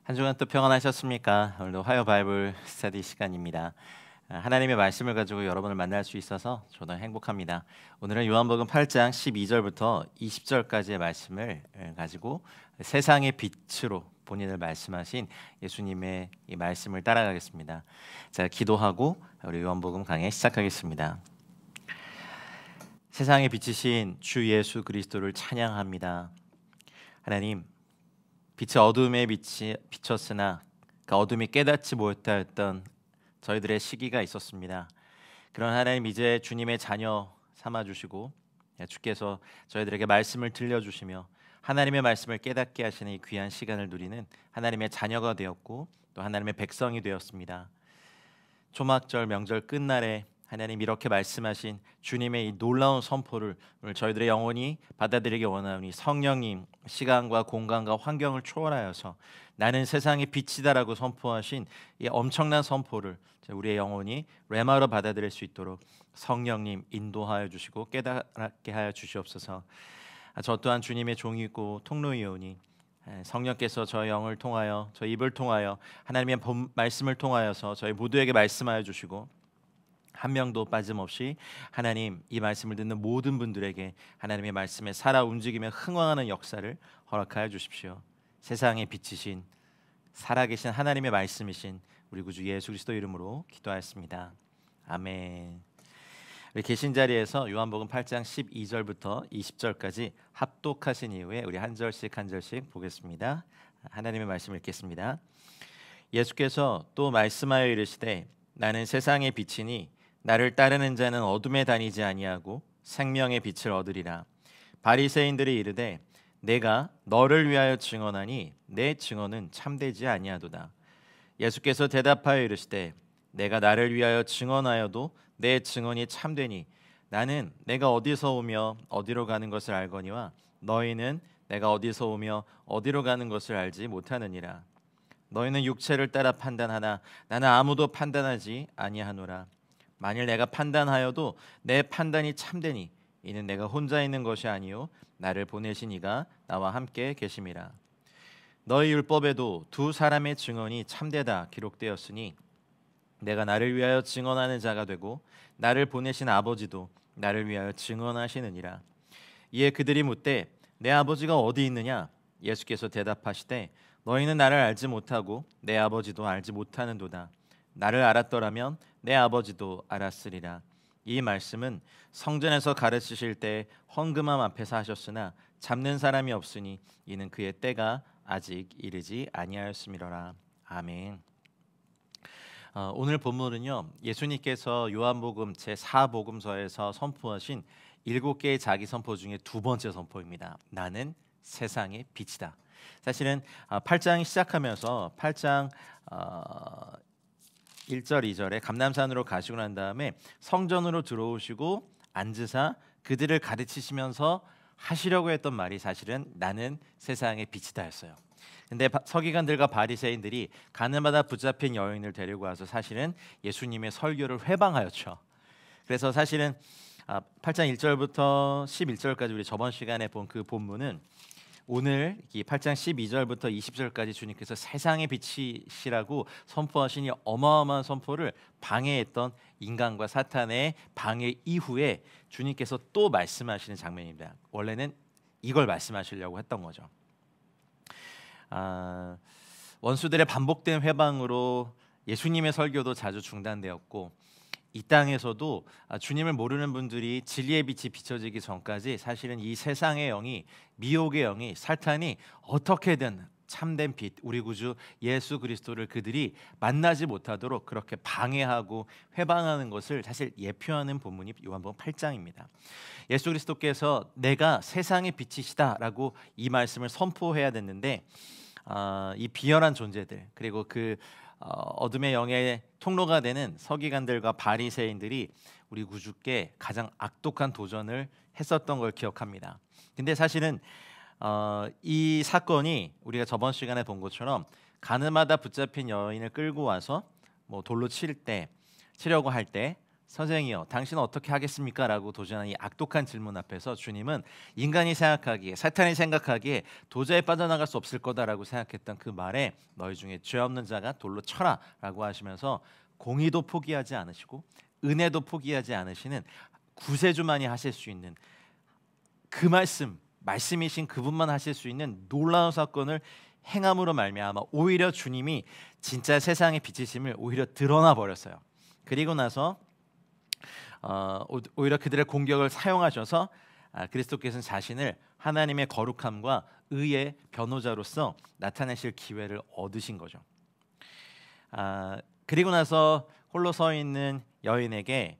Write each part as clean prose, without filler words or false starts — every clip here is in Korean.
한 주간 또 평안하셨습니까? 오늘도 화요 바이블 스터디 시간입니다. 하나님의 말씀을 가지고 여러분을 만날 수 있어서 저도 행복합니다. 오늘은 요한복음 8장 12절부터 20절까지의 말씀을 가지고 세상의 빛으로 본인을 말씀하신 예수님의 이 말씀을 따라가겠습니다. 자, 기도하고 우리 요한복음 강해 시작하겠습니다. 세상의 빛이신 주 예수 그리스도를 찬양합니다. 하나님, 빛이 어둠에 비쳤으나 그 어둠이 깨닫지 못하였던 저희들의 시기가 있었습니다. 그런 하나님, 이제 주님의 자녀 삼아주시고 주께서 저희들에게 말씀을 들려주시며 하나님의 말씀을 깨닫게 하시는 이 귀한 시간을 누리는 하나님의 자녀가 되었고 또 하나님의 백성이 되었습니다. 초막절 명절 끝날에 하나님 이렇게 말씀하신 주님의 이 놀라운 선포를 오늘 저희들의 영혼이 받아들이기 원하오니 성령님, 시간과 공간과 환경을 초월하여서 나는 세상의 빛이다라고 선포하신 이 엄청난 선포를 우리의 영혼이 레마로 받아들일 수 있도록 성령님 인도하여 주시고 깨닫게 하여 주시옵소서. 저 또한 주님의 종이고 통로이오니 성령께서 저의 영을 통하여 저의 입을 통하여 하나님의 말씀을 통하여서 저희 모두에게 말씀하여 주시고 한 명도 빠짐없이 하나님 이 말씀을 듣는 모든 분들에게 하나님의 말씀에 살아 움직이며 흥왕하는 역사를 허락하여 주십시오. 세상의 빛이신 살아계신 하나님의 말씀이신 우리 구주 예수 그리스도 이름으로 기도하였습니다. 아멘. 우리 계신 자리에서 요한복음 8장 12절부터 20절까지 합독하신 이후에 우리 한 절씩 보겠습니다. 하나님의 말씀 읽겠습니다. 예수께서 또 말씀하여 이르시되 나는 세상의 빛이니 나를 따르는 자는 어둠에 다니지 아니하고 생명의 빛을 얻으리라. 바리새인들이 이르되 내가 너를 위하여 증언하니 내 증언은 참되지 아니하도다. 예수께서 대답하여 이르시되 내가 나를 위하여 증언하여도 내 증언이 참되니 나는 내가 어디서 오며 어디로 가는 것을 알거니와 너희는 내가 어디서 오며 어디로 가는 것을 알지 못하느니라. 너희는 육체를 따라 판단하나 나는 아무도 판단하지 아니하노라. 만일 내가 판단하여도 내 판단이 참되니 이는 내가 혼자 있는 것이 아니요 나를 보내신 이가 나와 함께 계심이라. 너희 율법에도 두 사람의 증언이 참되다 기록되었으니 내가 나를 위하여 증언하는 자가 되고 나를 보내신 아버지도 나를 위하여 증언하시느니라. 이에 그들이 묻되 내 아버지가 어디 있느냐? 예수께서 대답하시되 너희는 나를 알지 못하고 내 아버지도 알지 못하는도다. 나를 알았더라면 내 아버지도 알았으리라. 이 말씀은 성전에서 가르치실 때 헌금함 앞에서 하셨으나 잡는 사람이 없으니 이는 그의 때가 아직 이르지 아니하였음이로라. 아멘. 오늘 본문은요, 예수님께서 요한복음 제4복음서에서 선포하신 7개의 자기 선포 중에 두 번째 선포입니다. 나는 세상의 빛이다. 사실은 8장이 시작하면서 8장 1절 2절에 감람산으로 가시고 난 다음에 성전으로 들어오시고 앉으사 그들을 가르치시면서 하시려고 했던 말이 사실은 나는 세상의 빛이다였어요. 근데 서기관들과 바리새인들이 가늠하다 붙잡힌 여인을 데리고 와서 사실은 예수님의 설교를 회방하였죠. 그래서 사실은 8장 1절부터 11절까지 우리 저번 시간에 본 그 본문은 오늘 이 8장 12절부터 20절까지 주님께서 세상의 빛이시라고 선포하신 이 어마어마한 선포를 방해했던 인간과 사탄의 방해 이후에 주님께서 또 말씀하시는 장면입니다. 원래는 이걸 말씀하시려고 했던 거죠. 원수들의 반복된 회방으로 예수님의 설교도 자주 중단되었고 이 땅에서도 주님을 모르는 분들이 진리의 빛이 비춰지기 전까지 사실은 이 세상의 영이, 미혹의 영이, 사탄이 어떻게든 참된 빛, 우리 구주 예수 그리스도를 그들이 만나지 못하도록 그렇게 방해하고 회방하는 것을 사실 예표하는 본문이 요한복음 8장입니다. 예수 그리스도께서 내가 세상의 빛이시다라고 이 말씀을 선포해야 됐는데 이 비열한 존재들 그리고 그 어둠의 영의 통로가 되는 서기관들과 바리새인들이 우리 구주께 가장 악독한 도전을 했었던 걸 기억합니다. 근데 사실은 이 사건이 우리가 저번 시간에 본 것처럼 가늠하다 붙잡힌 여인을 끌고 와서 뭐 돌로 치려고 할 때 선생이여 당신은 어떻게 하겠습니까? 라고 도전한 이 악독한 질문 앞에서 주님은 인간이 생각하기에, 사탄이 생각하기에 도저히 빠져나갈 수 없을 거다라고 생각했던 그 말에 너희 중에 죄 없는 자가 돌로 쳐라 라고 하시면서 공의도 포기하지 않으시고 은혜도 포기하지 않으시는 구세주만이 하실 수 있는 그 말씀이신 그분만 하실 수 있는 놀라운 사건을 행함으로 말미암아 오히려 주님이 진짜 세상의 빛이심을 오히려 드러나 버렸어요. 그리고 나서 오히려 그들의 공격을 사용하셔서 그리스도께서는 자신을 하나님의 거룩함과 의의 변호자로서 나타내실 기회를 얻으신 거죠. 그리고 나서 홀로 서 있는 여인에게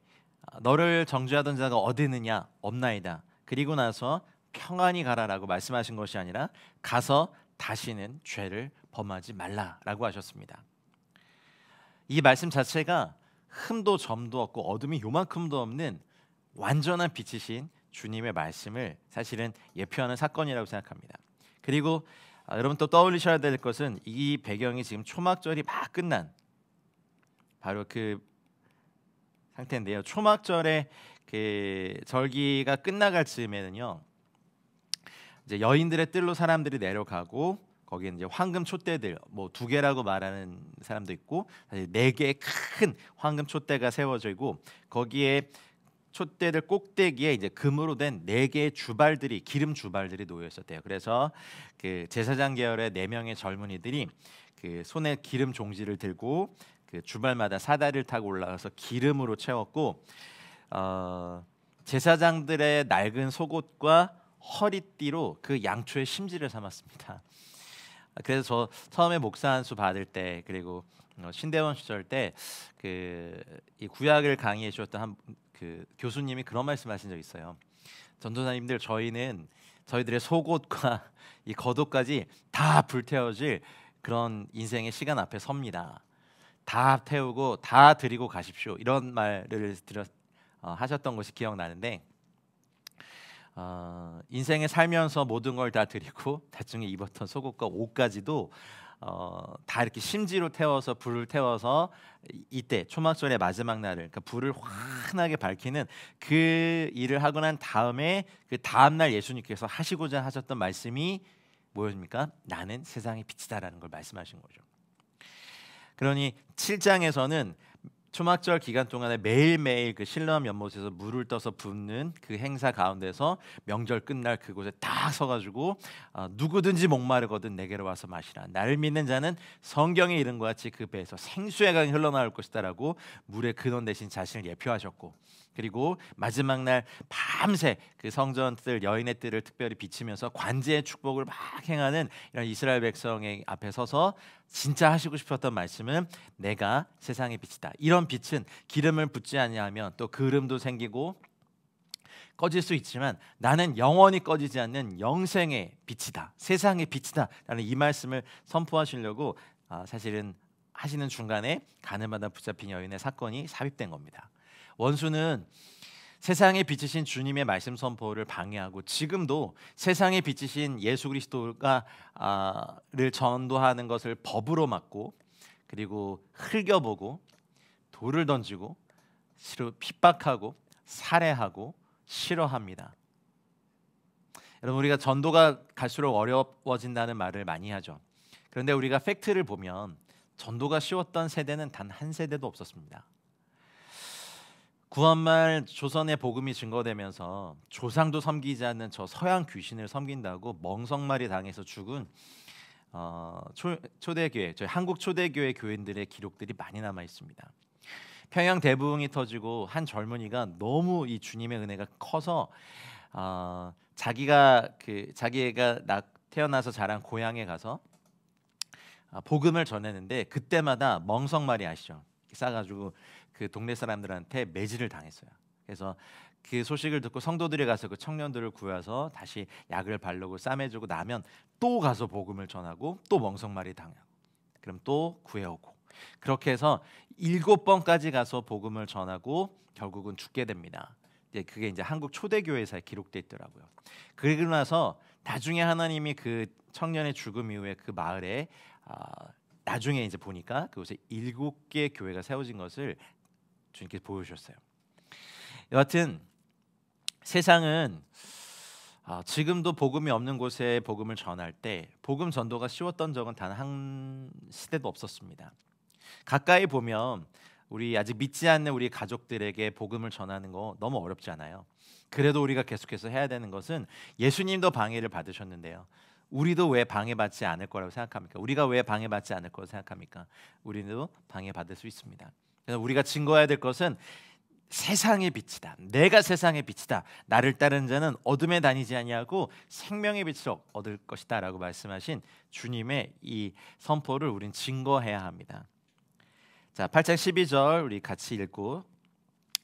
너를 정죄하던 자가 어디 있느냐? 없나이다. 그리고 나서 평안히 가라라고 말씀하신 것이 아니라 가서 다시는 죄를 범하지 말라라고 하셨습니다. 이 말씀 자체가 흠도 점도 없고 어둠이 요만큼도 없는 완전한 빛이신 주님의 말씀을 사실은 예표하는 사건이라고 생각합니다. 그리고 여러분 또 떠올리셔야 될 것은 이 배경이 지금 초막절이 막 끝난 바로 그 상태인데요. 초막절의 그 절기가 끝나갈 즈음에는요, 이제 여인들의 뜰로 사람들이 내려가고 거기에 이제 황금 촛대들 뭐 2개라고 말하는 사람도 있고 사실 4개의 큰 황금 촛대가 세워지고 거기에 촛대들 꼭대기에 이제 금으로 된 4개의 주발들이 기름 주발들이 놓여 있었대요. 그래서 그 제사장 계열의 4명의 젊은이들이 그 손에 기름 종지를 들고 그 주발마다 사다리를 타고 올라가서 기름으로 채웠고 제사장들의 낡은 속옷과 허리띠로 그 양초의 심지를 삼았습니다. 그래서 저 처음에 목사 안수 받을 때 그리고 신대원 시절 때 그 이 구약을 강의해 주셨던 한 그 교수님이 그런 말씀하신 적 있어요. 전도사님들 저희들의 속옷과 이 겉옷까지 다 불태워질 그런 인생의 시간 앞에 섭니다. 다 태우고 다 드리고 가십시오. 이런 말을 하셨던 것이 기억나는데 인생에 살면서 모든 걸 다 드리고 나중에 입었던 속옷과 옷까지도 다 이렇게 심지로 태워서 불을 태워서 이때 초막절의 마지막 날을 그러니까 불을 환하게 밝히는 그 일을 하고 난 다음에 그 다음 날 예수님께서 하시고자 하셨던 말씀이 뭐였습니까? 나는 세상의 빛이다라는 걸 말씀하신 거죠. 그러니 7장에서는 초막절 기간 동안에 매일매일 그 실로암 연못에서 물을 떠서 붓는 그 행사 가운데서 명절 끝날 그곳에 딱 서가지고 누구든지 목마르거든 내게로 와서 마시라. 나를 믿는 자는 성경에 이른 것 같이 그 배에서 생수의 강이 흘러나올 것이다라고 물의 근원 대신 자신을 예표하셨고 그리고 마지막 날 밤새 그 성전 뜰 여인의 뜰을 특별히 비치면서 관제의 축복을 막 행하는 이런 이스라엘 백성의 앞에 서서 진짜 하시고 싶었던 말씀은 내가 세상의 빛이다. 이런 빛은 기름을 붓지 아니하면 또 그름도 생기고 꺼질 수 있지만 나는 영원히 꺼지지 않는 영생의 빛이다. 세상의 빛이다. 라는 이 말씀을 선포하시려고 사실은 하시는 중간에 가늠하다 붙잡힌 여인의 사건이 삽입된 겁니다. 원수는 세상에 비치신 주님의 말씀 선포를 방해하고 지금도 세상에 비치신 예수 그리스도가 를 전도하는 것을 법으로 막고 그리고 흘겨보고 돌을 던지고 핍박하고 살해하고 싫어합니다. 여러분 우리가 전도가 갈수록 어려워진다는 말을 많이 하죠. 그런데 우리가 팩트를 보면 전도가 쉬웠던 세대는 단 한 세대도 없었습니다. 구한말 조선의 복음이 증거되면서 조상도 섬기지 않는 저 서양 귀신을 섬긴다고 멍석말이 당해서 죽은 초대교회, 저희 한국 초대교회 교인들의 기록들이 많이 남아 있습니다. 평양 대부흥이 터지고 한 젊은이가 너무 이 주님의 은혜가 커서 자기가 태어나서 자란 고향에 가서 복음을 전했는데 그때마다 멍석말이 아시죠? 싸가지고 그 동네 사람들한테 매질을 당했어요. 그래서 그 소식을 듣고 성도들이 가서 그 청년들을 구해서 다시 약을 바르고 싸매주고 나면 또 가서 복음을 전하고 또 멍석말이 당하고 그럼 또 구해오고 그렇게 해서 7번까지 가서 복음을 전하고 결국은 죽게 됩니다. 그게 이제 한국 초대교회사에 기록돼 있더라고요. 그리고 나서 나중에 하나님이 그 청년의 죽음 이후에 그 마을에 나중에 이제 보니까 그곳에 7개 교회가 세워진 것을 주님께서 보여주셨어요. 여하튼 세상은 지금도 복음이 없는 곳에 복음을 전할 때 복음 전도가 쉬웠던 적은 단 한 시대도 없었습니다. 가까이 보면 우리 아직 믿지 않는 우리 가족들에게 복음을 전하는 거 너무 어렵지 않아요. 그래도 우리가 계속해서 해야 되는 것은 예수님도 방해를 받으셨는데요. 우리도 왜 방해받지 않을 거라고 생각합니까? 우리가 왜 방해받지 않을 거라고 생각합니까? 우리도 방해받을 수 있습니다. 그래서 우리가 증거해야 될 것은 세상의 빛이다. 내가 세상의 빛이다. 나를 따르는 자는 어둠에 다니지 아니하고 생명의 빛을 얻을 것이다라고 말씀하신 주님의 이 선포를 우린 증거해야 합니다. 자, 8장 12절 우리 같이 읽고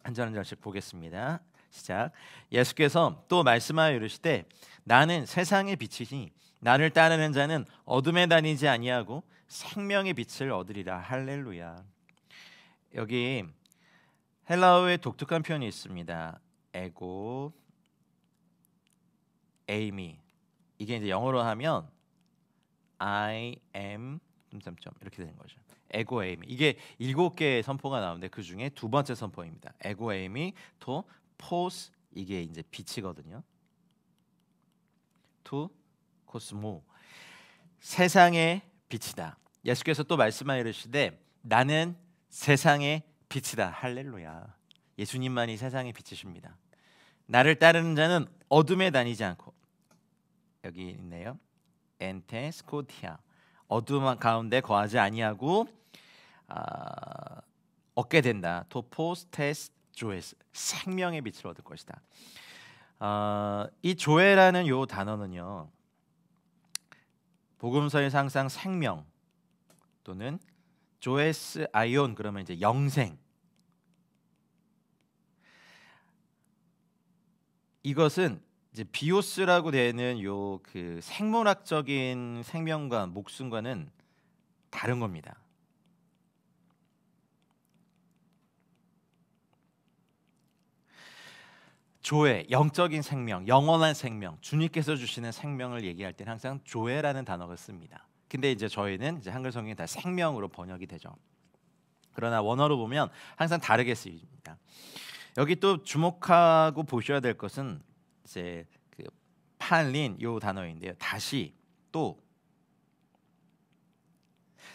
한 절 한 절씩 보겠습니다. 시작. 예수께서 또 말씀하여 이르시되 나는 세상의 빛이니 나를 따르는 자는 어둠에 다니지 아니하고 생명의 빛을 얻으리라. 할렐루야. 여기 헬라어의 독특한 표현이 있습니다. 에고 에이미. 이게 이제 영어로 하면 I am 이렇게 되는 거죠. 에고 에이미. 이게 7개의 선포가 나오는데 그 중에 두 번째 선포입니다. 에고 에이미 토 포스. 이게 이제 빛이거든요. 투 코스모. 세상의 빛이다. 예수께서 또 말씀하여 이르시되 나는 세상의 빛이다. 할렐루야. 예수님만이 세상의 빛이십니다. 나를 따르는 자는 어둠에 다니지 않고, 여기 있네요. 엔테스코티아. 어둠 가운데 거하지 아니하고 얻게 된다. 토포스테스 조에스. 생명의 빛을 얻을 것이다. 이 조에라는 요 단어는요, 복음서에서 항상 생명 또는 조에스 아이온 그러면 이제 영생, 이것은 이제 비오스라고 되는 요 그 생물학적인 생명과 목숨과는 다른 겁니다. 조에, 영적인 생명, 영원한 생명, 주님께서 주시는 생명을 얘기할 때는 항상 조에라는 단어를 씁니다. 근데 이제 저희는 이제 한글 성경이 다 생명으로 번역이 되죠. 그러나 원어로 보면 항상 다르게 쓰입니다. 여기 또 주목하고 보셔야 될 것은 이제 그 팔린 요 단어인데요. 다시, 또.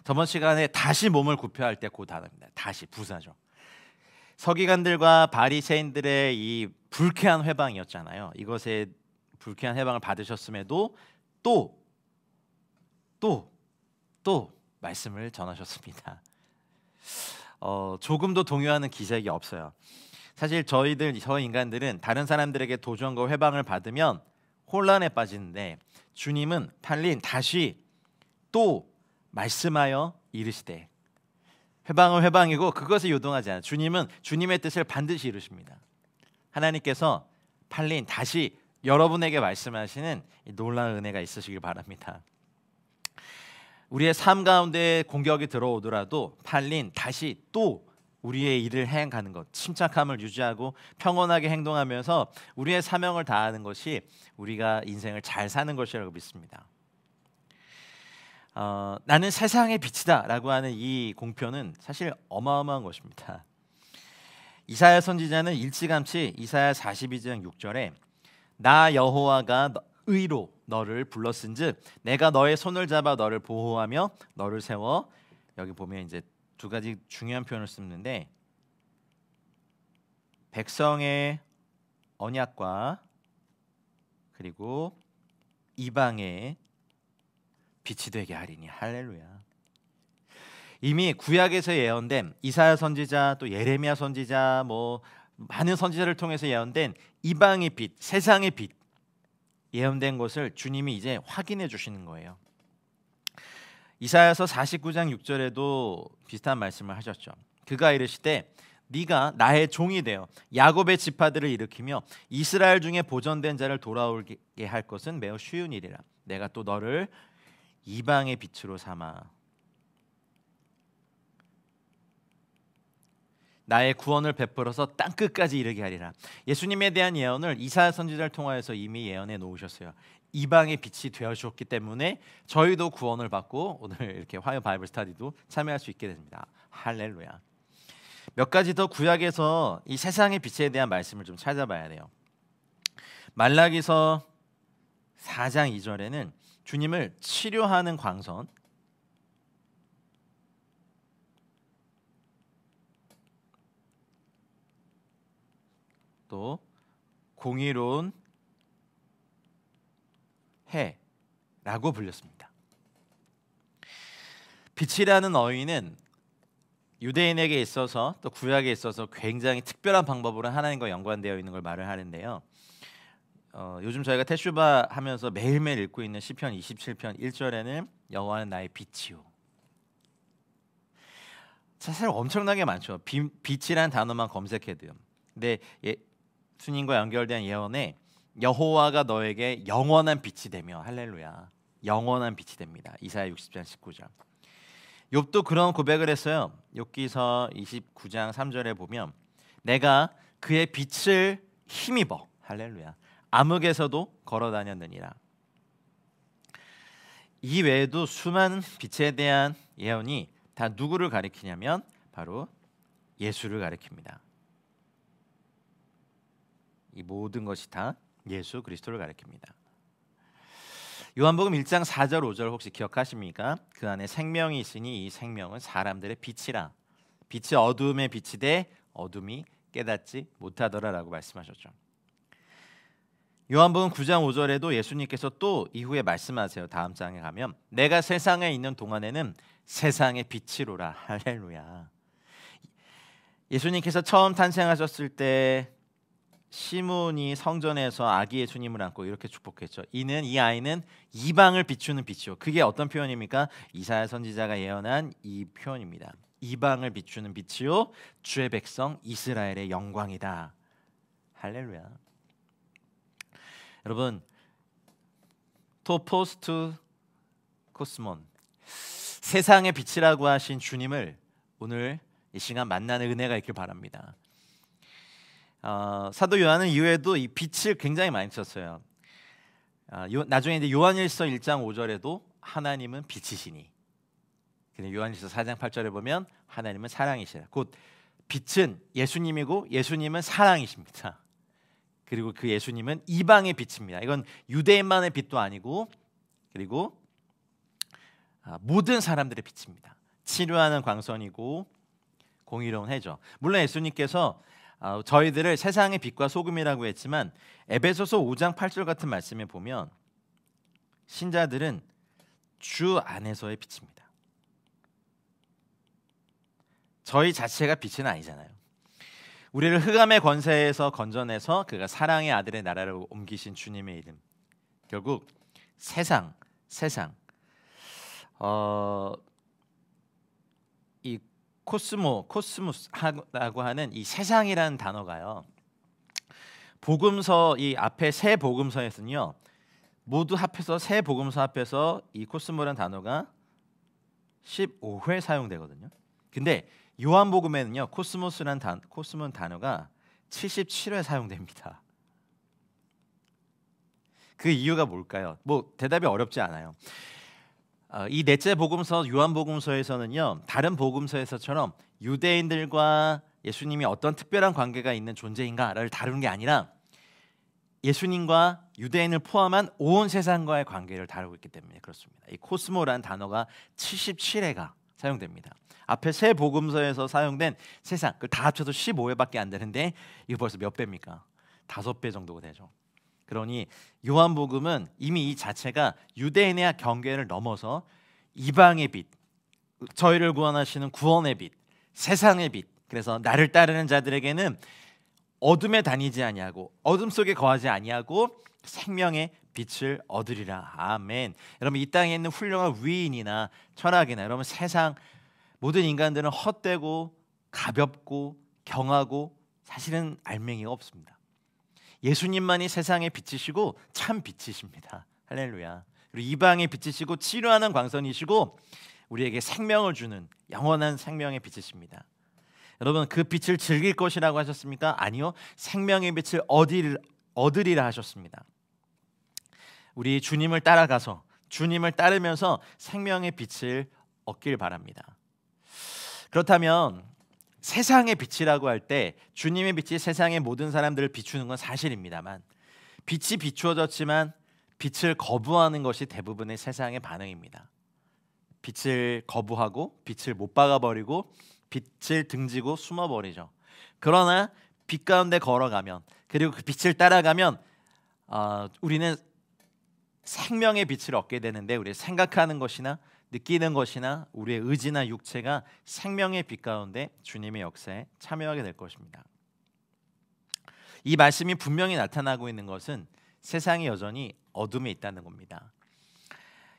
저번 시간에 다시 몸을 구표할 때 그 단어입니다. 다시, 부사죠. 서기관들과 바리새인들의 이 불쾌한 회방이었잖아요. 이것에 불쾌한 회방을 받으셨음에도 또 말씀을 전하셨습니다. 조금도 동요하는 기색이 없어요. 사실 저 인간들은 다른 사람들에게 도전과 회방을 받으면 혼란에 빠지는데, 주님은 팔린 다시 또 말씀하여 이르시되, 회방은 회방이고 그것에 요동하지 않아요. 주님은 주님의 뜻을 반드시 이루십니다. 하나님께서 팔린 다시 여러분에게 말씀하시는 이 놀라운 은혜가 있으시길 바랍니다. 우리의 삶 가운데 공격이 들어오더라도 팔린 다시 또 우리의 일을 해가는 것, 침착함을 유지하고 평온하게 행동하면서 우리의 사명을 다하는 것이 우리가 인생을 잘 사는 것이라고 믿습니다. 나는 세상의 빛이다 라고 하는 이 공표는 사실 어마어마한 것입니다. 이사야 선지자는 일찌감치 이사야 42장 6절에 나 여호와가 의로 너를 불렀은즉 내가 너의 손을 잡아 너를 보호하며 너를 세워, 여기 보면 이제 두 가지 중요한 표현을 쓰는데, 백성의 언약과 그리고 이방의 빛이 되게 하리니. 할렐루야. 이미 구약에서 예언된 이사야 선지자, 또 예레미야 선지자, 뭐 많은 선지자를 통해서 예언된 이방의 빛, 세상의 빛, 예언된 것을 주님이 이제 확인해 주시는 거예요. 이사야서 49장 6절에도 비슷한 말씀을 하셨죠. 그가 이르시되 네가 나의 종이 되어 야곱의 지파들을 일으키며 이스라엘 중에 보존된 자를 돌아오게 할 것은 매우 쉬운 일이라. 내가 또 너를 이방의 빛으로 삼아 나의 구원을 베풀어서 땅 끝까지 이르게 하리라. 예수님에 대한 예언을 이사야 선지자를 통하여서 이미 예언해 놓으셨어요. 이방의 빛이 되어 주셨기 때문에 저희도 구원을 받고 오늘 이렇게 화요 바이블 스터디도 참여할 수 있게 됩니다. 할렐루야. 몇 가지 더 구약에서 이 세상의 빛에 대한 말씀을 좀 찾아봐야 돼요. 말라기서 4장 2절에는 주님을 치료하는 광선, 또 공의로운 해라고 불렸습니다. 빛이라는 어휘는 유대인에게 있어서 또 구약에 있어서 굉장히 특별한 방법으로 하나님과 연관되어 있는 걸 말을 하는데요. 요즘 저희가 테슈바 하면서 매일매일 읽고 있는 시편 27편 1절에는 여호와는 나의 빛이요. 사실 엄청나게 많죠. 빛이라는 단어만 검색해도요. 근데 예수님과 연결된 예언에 여호와가 너에게 영원한 빛이 되며, 할렐루야, 영원한 빛이 됩니다. 이사야 60장 19절. 욥도 그런 고백을 했어요. 욥기서 29장 3절에 보면 내가 그의 빛을 힘입어, 할렐루야, 암흑에서도 걸어 다녔느니라. 이 외에도 수많은 빛에 대한 예언이 다 누구를 가리키냐면 바로 예수를 가리킵니다. 이 모든 것이 다 예수 그리스도를 가리킵니다. 요한복음 1장 4절 5절 혹시 기억하십니까? 그 안에 생명이 있으니 이 생명은 사람들의 빛이라. 빛이 어둠에 비치되 어둠이 깨닫지 못하더라라고 말씀하셨죠. 요한복음 9장 5절에도 예수님께서 또 이후에 말씀하세요. 다음 장에 가면 내가 세상에 있는 동안에는 세상의 빛이로라. 할렐루야. 예수님께서 처음 탄생하셨을 때 시몬이 성전에서 아기 예수님을 안고 이렇게 축복했죠. 이 아이는 이방을 비추는 빛이요. 그게 어떤 표현입니까? 이사야 선지자가 예언한 이 표현입니다. 이방을 비추는 빛이요, 주의 백성 이스라엘의 영광이다. 할렐루야. 여러분, 토포스투 코스몬, 세상의 빛이라고 하신 주님을 오늘 이 시간 만나는 은혜가 있길 바랍니다. 사도 요한은 이후에도 이 빛을 굉장히 많이 썼어요. 나중에 이제 요한일서 1장 5절에도 하나님은 빛이시니, 근데 요한일서 4장 8절에 보면 하나님은 사랑이시라. 곧 빛은 예수님이고 예수님은 사랑이십니다. 그리고 그 예수님은 이방의 빛입니다. 이건 유대인만의 빛도 아니고, 그리고 모든 사람들의 빛입니다. 치료하는 광선이고 공의로운 해죠. 물론 예수님께서 저희들을 세상의 빛과 소금이라고 했지만 에베소서 5장 8절 같은 말씀에 보면 신자들은 주 안에서의 빛입니다. 저희 자체가 빛은 아니잖아요. 우리를 흑암의 권세에서 건져내서 그가 사랑의 아들의 나라로 옮기신 주님의 이름. 결국 세상 이 코스모스라고 하는 이 세상이라는 단어가요, 복음서 이 앞에 세 복음서에서는요 모두 합해서 세 복음서 합해서 이 코스모라는 단어가 15회 사용되거든요. 근데 요한복음에는요 코스모는 단어가 77회 사용됩니다. 그 이유가 뭘까요? 뭐 대답이 어렵지 않아요. 이 넷째 복음서 요한복음서에서는요 다른 복음서에서처럼 유대인들과 예수님이 어떤 특별한 관계가 있는 존재인가를 다루는 게 아니라 예수님과 유대인을 포함한 온 세상과의 관계를 다루고 있기 때문에 그렇습니다. 이 코스모라는 단어가 77회가 사용됩니다. 앞에 세 복음서에서 사용된 세상, 그걸 다 합쳐서 15회밖에 안 되는데 이거 벌써 몇 배입니까? 5배 정도가 되죠. 그러니 요한복음은 이미 이 자체가 유대인의 경계를 넘어서 이방의 빛, 저희를 구원하시는 구원의 빛, 세상의 빛, 그래서 나를 따르는 자들에게는 어둠에 다니지 아니하고 어둠 속에 거하지 아니하고 생명의 빛을 얻으리라. 아멘. 여러분, 이 땅에 있는 훌륭한 위인이나 철학이나 여러분 세상 모든 인간들은 헛되고 가볍고 경하고 사실은 알맹이가 없습니다. 예수님만이 세상의 빛이시고 참 빛이십니다. 할렐루야. 그리고 이방의 빛이시고 치료하는 광선이시고 우리에게 생명을 주는 영원한 생명의 빛이십니다. 여러분, 그 빛을 즐길 것이라고 하셨습니까? 아니요. 생명의 빛을 얻으리라 하셨습니다. 우리 주님을 따라가서 주님을 따르면서 생명의 빛을 얻길 바랍니다. 그렇다면 세상의 빛이라고 할 때 주님의 빛이 세상의 모든 사람들을 비추는 건 사실입니다만, 빛이 비추어졌지만 빛을 거부하는 것이 대부분의 세상의 반응입니다. 빛을 거부하고 빛을 못 박아버리고 빛을 등지고 숨어버리죠. 그러나 빛 가운데 걸어가면, 그리고 그 빛을 따라가면 우리는 생명의 빛을 얻게 되는데, 우리 생각하는 것이나 느끼는 것이나 우리의 의지나 육체가 생명의 빛 가운데 주님의 역사에 참여하게 될 것입니다. 이 말씀이 분명히 나타나고 있는 것은 세상이 여전히 어둠에 있다는 겁니다.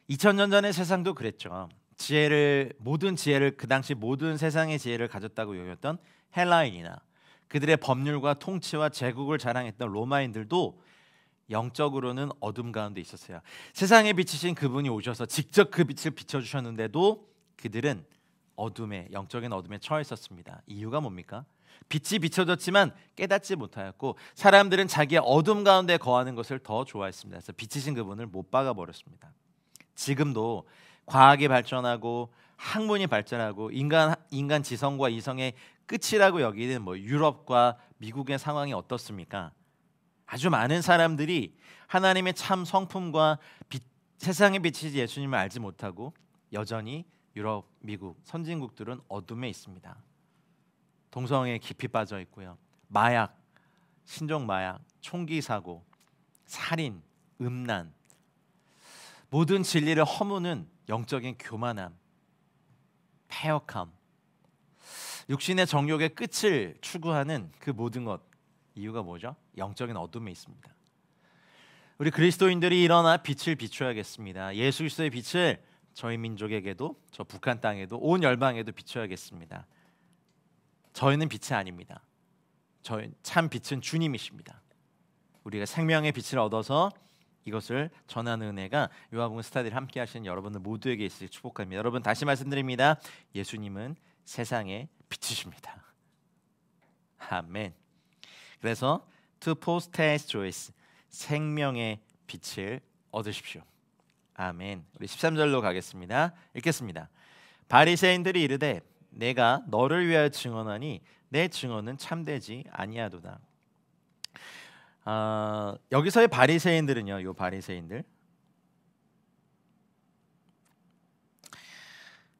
2000년 전의 세상도 그랬죠. 모든 지혜를, 그 당시 모든 세상의 지혜를 가졌다고 여겼던 헬라인이나 그들의 법률과 통치와 제국을 자랑했던 로마인들도 영적으로는 어둠 가운데 있었어요. 세상에 비치신 그분이 오셔서 직접 그 빛을 비춰주셨는데도 그들은 영적인 어둠에 처해 있었습니다. 이유가 뭡니까? 빛이 비춰졌지만 깨닫지 못하였고, 사람들은 자기의 어둠 가운데 거하는 것을 더 좋아했습니다. 그래서 비치신 그분을 못 박아버렸습니다. 지금도 과학이 발전하고 학문이 발전하고 인간 지성과 이성의 끝이라고 여기는 유럽과 미국의 상황이 어떻습니까? 아주 많은 사람들이 하나님의 참 성품과 세상에 비치지 예수님을 알지 못하고 여전히 유럽, 미국, 선진국들은 어둠에 있습니다. 동성애에 깊이 빠져 있고요. 마약, 신종 마약, 총기 사고, 살인, 음란, 모든 진리를 허무는 영적인 교만함, 패역함, 육신의 정욕의 끝을 추구하는 그 모든 것, 이유가 뭐죠? 영적인 어둠에 있습니다. 우리 그리스도인들이 일어나 빛을 비춰야겠습니다. 예수 그리스도의 빛을 저희 민족에게도, 저 북한 땅에도, 온 열방에도 비춰야겠습니다. 저희는 빛이 아닙니다. 참 빛은 주님이십니다. 우리가 생명의 빛을 얻어서 이것을 전하는 은혜가 요한복음 스타디를 함께 하시는 여러분들 모두에게 있으길 축복합니다. 여러분, 다시 말씀드립니다. 예수님은 세상의 빛이십니다. 아멘. 그래서 to possess joys, 생명의 빛을 얻으십시오. 아멘. 우리 13절로 가겠습니다. 읽겠습니다. 바리새인들이 이르되 내가 너를 위하여 증언하니 내 증언은 참되지 아니하도다. 여기서의 바리새인들은요, 요 바리새인들,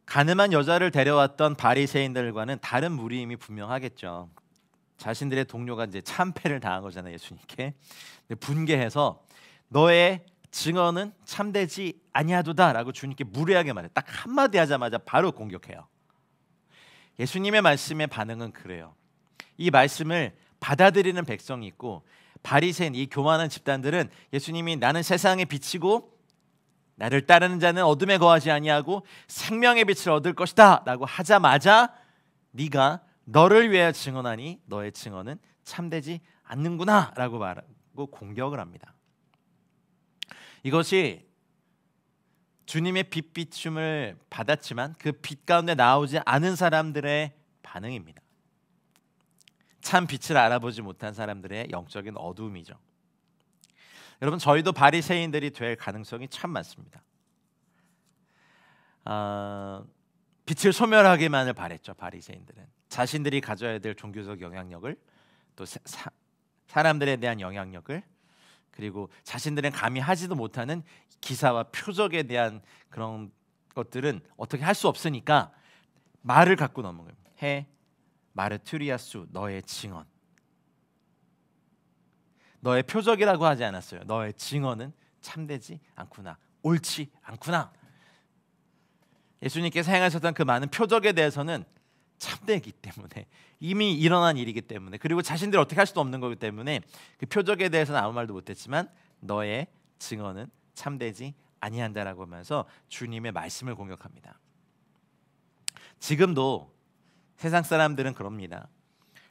가늠한 여자를 데려왔던 바리새인들과는 다른 무리임이 분명하겠죠. 자신들의 동료가 이제 참패를 당한 거잖아요, 예수님께. 분개해서 너의 증언은 참되지 아니하도다라고 주님께 무례하게 말해. 딱 한마디 하자마자 바로 공격해요. 예수님의 말씀의 반응은 그래요. 이 말씀을 받아들이는 백성이 있고, 바리새인, 이 교만한 집단들은 예수님이 나는 세상의 빛이고 나를 따르는 자는 어둠에 거하지 아니하고 생명의 빛을 얻을 것이다 라고 하자마자 네가 너를 위하여 증언하니 너의 증언은 참되지 않는구나 라고 말하고 공격을 합니다. 이것이 주님의 빛 비춤을 받았지만 그 빛 가운데 나오지 않은 사람들의 반응입니다. 참 빛을 알아보지 못한 사람들의 영적인 어두움이죠. 여러분, 저희도 바리새인들이 될 가능성이 참 많습니다. 빛을 소멸하기만을 바랬죠. 바리새인들은 자신들이 가져야 될 종교적 영향력을, 또 사람들에 대한 영향력을, 그리고 자신들은 감히 하지도 못하는 기사와 표적에 대한 그런 것들은 어떻게 할 수 없으니까 말을 갖고 넘어가요. 해 마르투리아수, 너의 증언. 너의 표적이라고 하지 않았어요. 너의 증언은 참되지 않구나, 옳지 않구나. 예수님께서 행하셨던 그 많은 표적에 대해서는 참되기 때문에, 이미 일어난 일이기 때문에, 그리고 자신들이 어떻게 할 수도 없는 거기 때문에 그 표적에 대해서는 아무 말도 못했지만 너의 증언은 참되지 아니한다라고 하면서 주님의 말씀을 공격합니다. 지금도 세상 사람들은 그럽니다.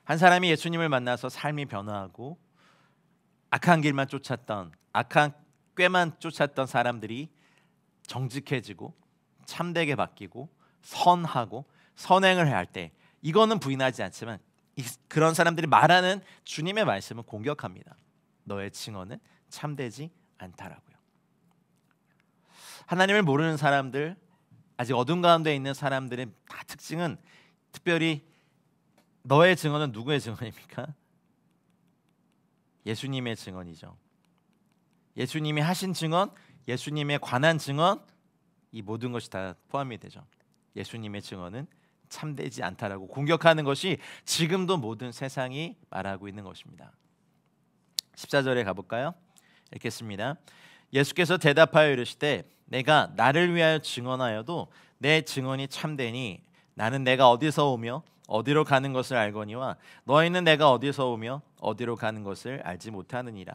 한 사람이 예수님을 만나서 삶이 변화하고 악한 길만 쫓았던, 악한 꾀만 쫓았던 사람들이 정직해지고 참되게 바뀌고 선하고 선행을 할 때, 이거는 부인하지 않지만 그런 사람들이 말하는 주님의 말씀은 공격합니다. 너의 증언은 참되지 않다라고요. 하나님을 모르는 사람들, 아직 어둠 가운데 있는 사람들의 다 특징은, 특별히 너의 증언은 누구의 증언입니까? 예수님의 증언이죠. 예수님이 하신 증언, 예수님에 관한 증언, 이 모든 것이 다 포함이 되죠. 예수님의 증언은 참되지 않다라고 공격하는 것이 지금도 모든 세상이 말하고 있는 것입니다. 14절에 가볼까요? 읽겠습니다. 예수께서 대답하여 이르시되 내가 나를 위하여 증언하여도 내 증언이 참되니 나는 내가 어디서 오며 어디로 가는 것을 알거니와 너희는 내가 어디서 오며 어디로 가는 것을 알지 못하느니라.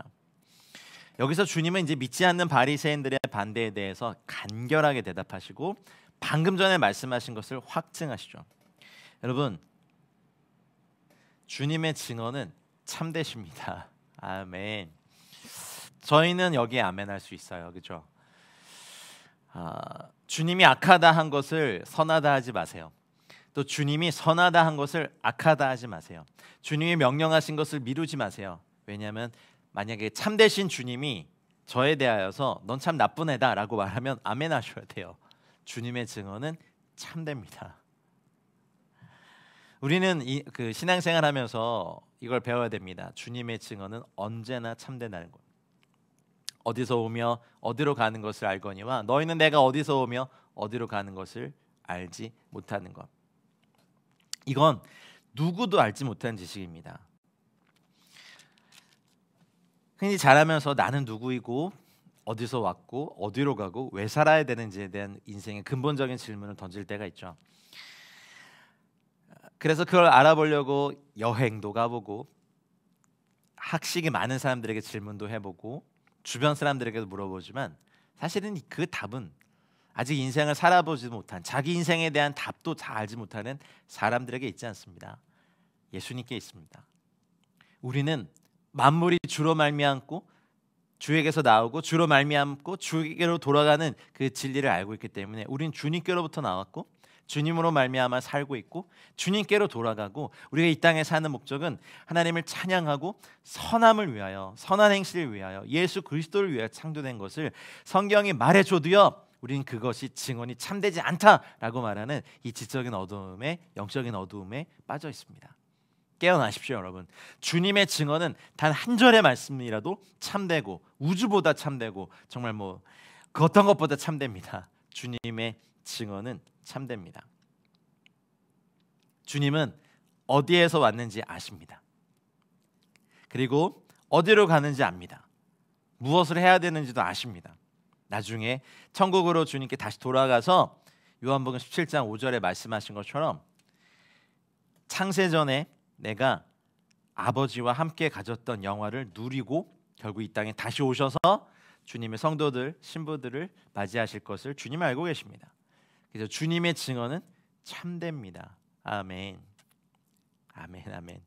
여기서 주님은 이제 믿지 않는 바리새인들의 반대에 대해서 간결하게 대답하시고 방금 전에 말씀하신 것을 확증하시죠. 여러분, 주님의 증언은 참되십니다. 아멘. 저희는 여기에 아멘할 수 있어요, 그렇죠? 주님이 악하다 한 것을 선하다 하지 마세요. 또 주님이 선하다 한 것을 악하다 하지 마세요. 주님이 명령하신 것을 미루지 마세요. 왜냐하면 만약에 참되신 주님이 저에 대하여서 넌 참 나쁜 애다라고 말하면 아멘 하셔야 돼요. 주님의 증언은 참됩니다. 우리는 그 신앙생활하면서 이걸 배워야 됩니다. 주님의 증언은 언제나 참된다는 것. 어디서 오며 어디로 가는 것을 알거니와 너희는 내가 어디서 오며 어디로 가는 것을 알지 못하는 것. 이건 누구도 알지 못하는 지식입니다. 흔히 자라면서 나는 누구이고 어디서 왔고 어디로 가고 왜 살아야 되는지에 대한 인생의 근본적인 질문을 던질 때가 있죠. 그래서 그걸 알아보려고 여행도 가보고 학식이 많은 사람들에게 질문도 해보고 주변 사람들에게도 물어보지만 사실은 그 답은 아직 인생을 살아보지 못한, 자기 인생에 대한 답도 잘 알지 못하는 사람들에게 있지 않습니다. 예수님께 있습니다. 우리는 만물이 주로 말미암고 주에게서 나오고 주로 말미암고 주에게로 돌아가는 그 진리를 알고 있기 때문에 우린 주님께로부터 나왔고 주님으로 말미암아 살고 있고 주님께로 돌아가고 우리가 이 땅에 사는 목적은 하나님을 찬양하고 선함을 위하여, 선한 행실을 위하여, 예수 그리스도를 위하여 창조된 것을 성경이 말해줘도요 우린 그것이 증언이 참되지 않다라고 말하는 이 지적인 어두움에, 영적인 어두움에 빠져 있습니다. 깨어나십시오, 여러분. 주님의 증언은 단 한 절의 말씀이라도 참되고 우주보다 참되고 정말 그 어떤 것보다 참됩니다. 주님의 증언은 참됩니다. 주님은 어디에서 왔는지 아십니다. 그리고 어디로 가는지 압니다. 무엇을 해야 되는지도 아십니다. 나중에 천국으로 주님께 다시 돌아가서 요한복음 17장 5절에 말씀하신 것처럼 창세전에 내가 아버지와 함께 가졌던 영화를 누리고 결국 이 땅에 다시 오셔서 주님의 성도들, 신부들을 맞이하실 것을 주님 알고 계십니다. 그래서 주님의 증언은 참됩니다. 아멘. 아멘. 아멘.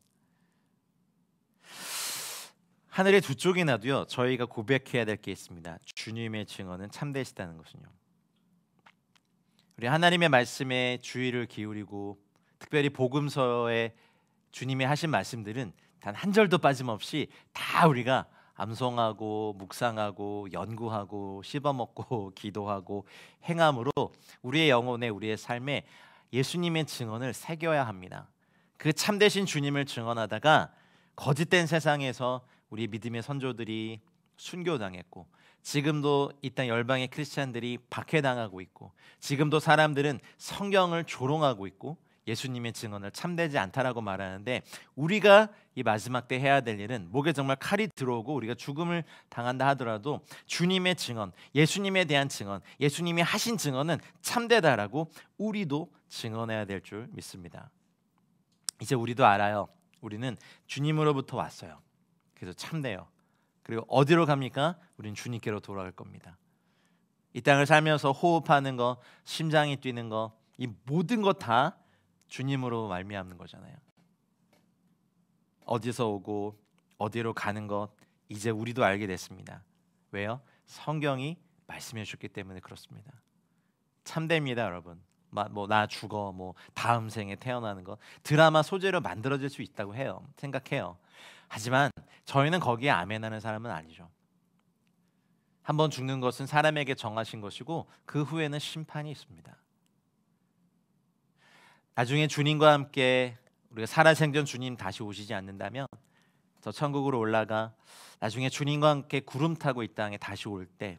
하늘의 두 쪽이 나도요 저희가 고백해야 될 게 있습니다. 주님의 증언은 참되시다는 것은요. 우리 하나님의 말씀에 주의를 기울이고 특별히 복음서에 주님이 하신 말씀들은 단 한 절도 빠짐없이 다 우리가 암송하고 묵상하고 연구하고 씹어먹고 기도하고 행함으로 우리의 영혼에, 우리의 삶에 예수님의 증언을 새겨야 합니다. 그 참되신 주님을 증언하다가 거짓된 세상에서 우리 믿음의 선조들이 순교당했고 지금도 이 땅 열방의 크리스찬들이 박해당하고 있고 지금도 사람들은 성경을 조롱하고 있고 예수님의 증언을 참되지 않다라고 말하는데 우리가 이 마지막 때 해야 될 일은 목에 정말 칼이 들어오고 우리가 죽음을 당한다 하더라도 주님의 증언, 예수님에 대한 증언, 예수님이 하신 증언은 참되다라고 우리도 증언해야 될 줄 믿습니다. 이제 우리도 알아요. 우리는 주님으로부터 왔어요. 그래서 참돼요. 그리고 어디로 갑니까? 우린 주님께로 돌아갈 겁니다. 이 땅을 살면서 호흡하는 거, 심장이 뛰는 거, 이 모든 것 다 주님으로 말미암는 거잖아요. 어디서 오고 어디로 가는 것 이제 우리도 알게 됐습니다. 왜요? 성경이 말씀해 주셨기 때문에 그렇습니다. 참됩니다, 여러분. 나 죽어, 다음 생에 태어나는 거 드라마 소재로 만들어질 수 있다고 해요. 생각해요. 하지만 저희는 거기에 아멘하는 사람은 아니죠. 한번 죽는 것은 사람에게 정하신 것이고 그 후에는 심판이 있습니다. 나중에 주님과 함께 우리가 살아생전 주님 다시 오시지 않는다면 저 천국으로 올라가 나중에 주님과 함께 구름 타고 이 땅에 다시 올 때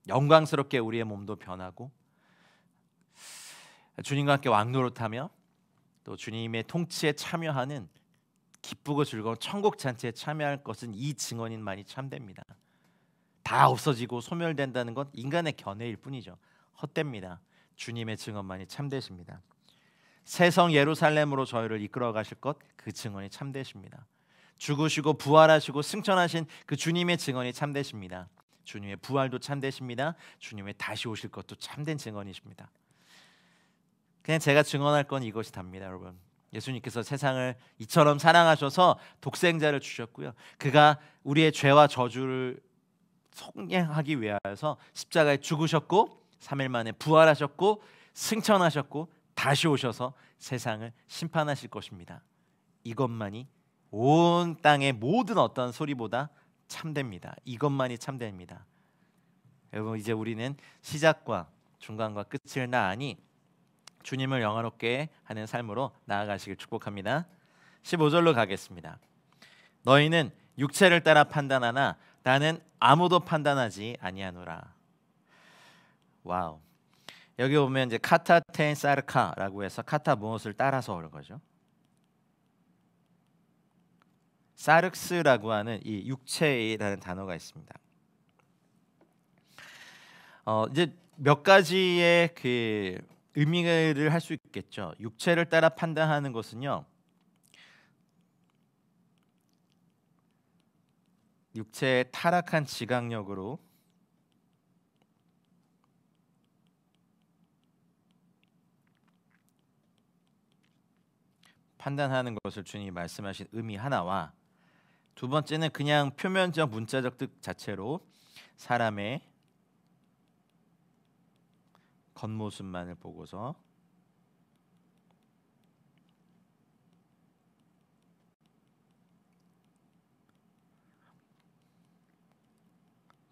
영광스럽게 우리의 몸도 변하고 주님과 함께 왕노릇하며 또 주님의 통치에 참여하는 기쁘고 즐거운 천국 잔치에 참여할 것은 이 증언인만이 참됩니다. 다 없어지고 소멸된다는 건 인간의 견해일 뿐이죠. 헛됩니다. 주님의 증언만이 참되십니다. 새성 예루살렘으로 저희를 이끌어 가실 것, 그 증언이 참되십니다. 죽으시고 부활하시고 승천하신 그 주님의 증언이 참되십니다. 주님의 부활도 참되십니다. 주님의 다시 오실 것도 참된 증언이십니다. 그냥 제가 증언할 건 이것이 답니다, 여러분. 예수님께서 세상을 이처럼 사랑하셔서 독생자를 주셨고요. 그가 우리의 죄와 저주를 속량하기 위하여서 십자가에 죽으셨고 3일 만에 부활하셨고 승천하셨고 다시 오셔서 세상을 심판하실 것입니다. 이것만이 온 땅의 모든 어떤 소리보다 참됩니다. 이것만이 참됩니다. 여러분, 이제 우리는 시작과 중간과 끝을 나아니 주님을 영화롭게 하는 삶으로 나아가시길 축복합니다. 15절로 가겠습니다. 너희는 육체를 따라 판단하나 나는 아무도 판단하지 아니하노라. 와우. 여기 보면 이제 카타텐 사르카라고 해서 카타 무엇을 따라서 오는 거죠. 사륵스라고 하는 이 육체라는 단어가 있습니다. 이제 몇 가지의 그 의미를 할 수 있겠죠. 육체를 따라 판단하는 것은요, 육체의 타락한 지각력으로 판단하는 것을 주님이 말씀하신 의미 하나와, 두 번째는 그냥 표면적 문자적 뜻 자체로 사람의 겉모습만을 보고서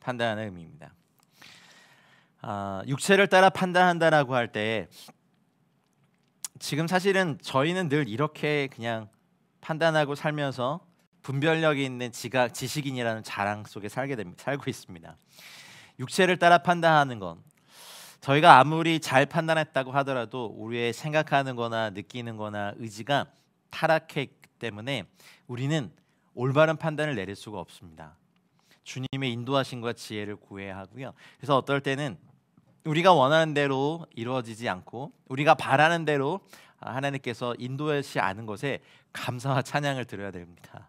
판단하는 의미입니다. 육체를 따라 판단한다라고 할 때 지금 사실은 저희는 늘 이렇게 그냥 판단하고 살면서 분별력이 있는 지식인이라는 자랑 속에 살고 있습니다. 육체를 따라 판단하는 건 저희가 아무리 잘 판단했다고 하더라도 우리의 생각하는 거나 느끼는 거나 의지가 타락했기 때문에 우리는 올바른 판단을 내릴 수가 없습니다. 주님의 인도하심과 지혜를 구해야 하고요. 그래서 어떨 때는 우리가 원하는 대로 이루어지지 않고 우리가 바라는 대로 하나님께서 인도하시지 않은 것에 감사와 찬양을 드려야 됩니다.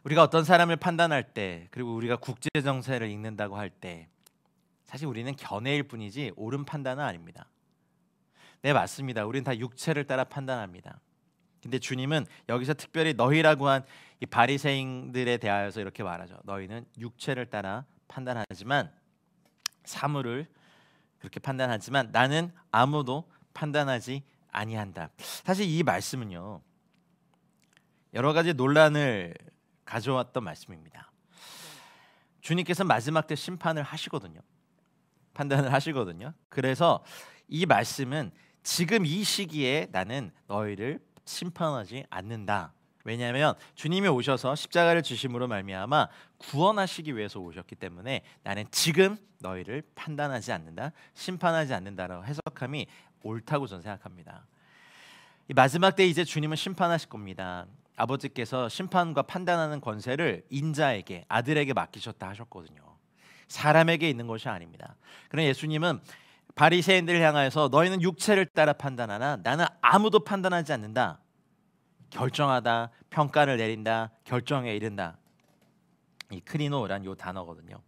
우리가 어떤 사람을 판단할 때, 그리고 우리가 국제 정세를 읽는다고 할 때 사실 우리는 견해일 뿐이지 옳은 판단은 아닙니다. 네, 맞습니다. 우리는 다 육체를 따라 판단합니다. 근데 주님은 여기서 특별히 너희라고 한 이 바리새인들에 대하여서 이렇게 말하죠. 너희는 육체를 따라 판단하지만, 사물을 그렇게 판단하지만 나는 아무도 판단하지 아니한다. 사실 이 말씀은요, 여러 가지 논란을 가져왔던 말씀입니다. 주님께서 마지막 때 심판을 하시거든요. 판단을 하시거든요. 그래서 이 말씀은 지금 이 시기에 나는 너희를 심판하지 않는다. 왜냐하면 주님이 오셔서 십자가를 지심으로 말미암아 구원하시기 위해서 오셨기 때문에 나는 지금 너희를 판단하지 않는다, 심판하지 않는다라고 해석함이 옳다고 저는 생각합니다. 이 마지막 때 이제 주님은 심판하실 겁니다. 아버지께서 심판과 판단하는 권세를 인자에게, 아들에게 맡기셨다 하셨거든요. 사람에게 있는 것이 아닙니다. 그러나 예수님은 바리새인들을 향하여서 너희는 육체를 따라 판단하나 나는 아무도 판단하지 않는다. 결정하다, 평가를 내린다, 결정에 이른다. 이 크리노란 요 단어거든요.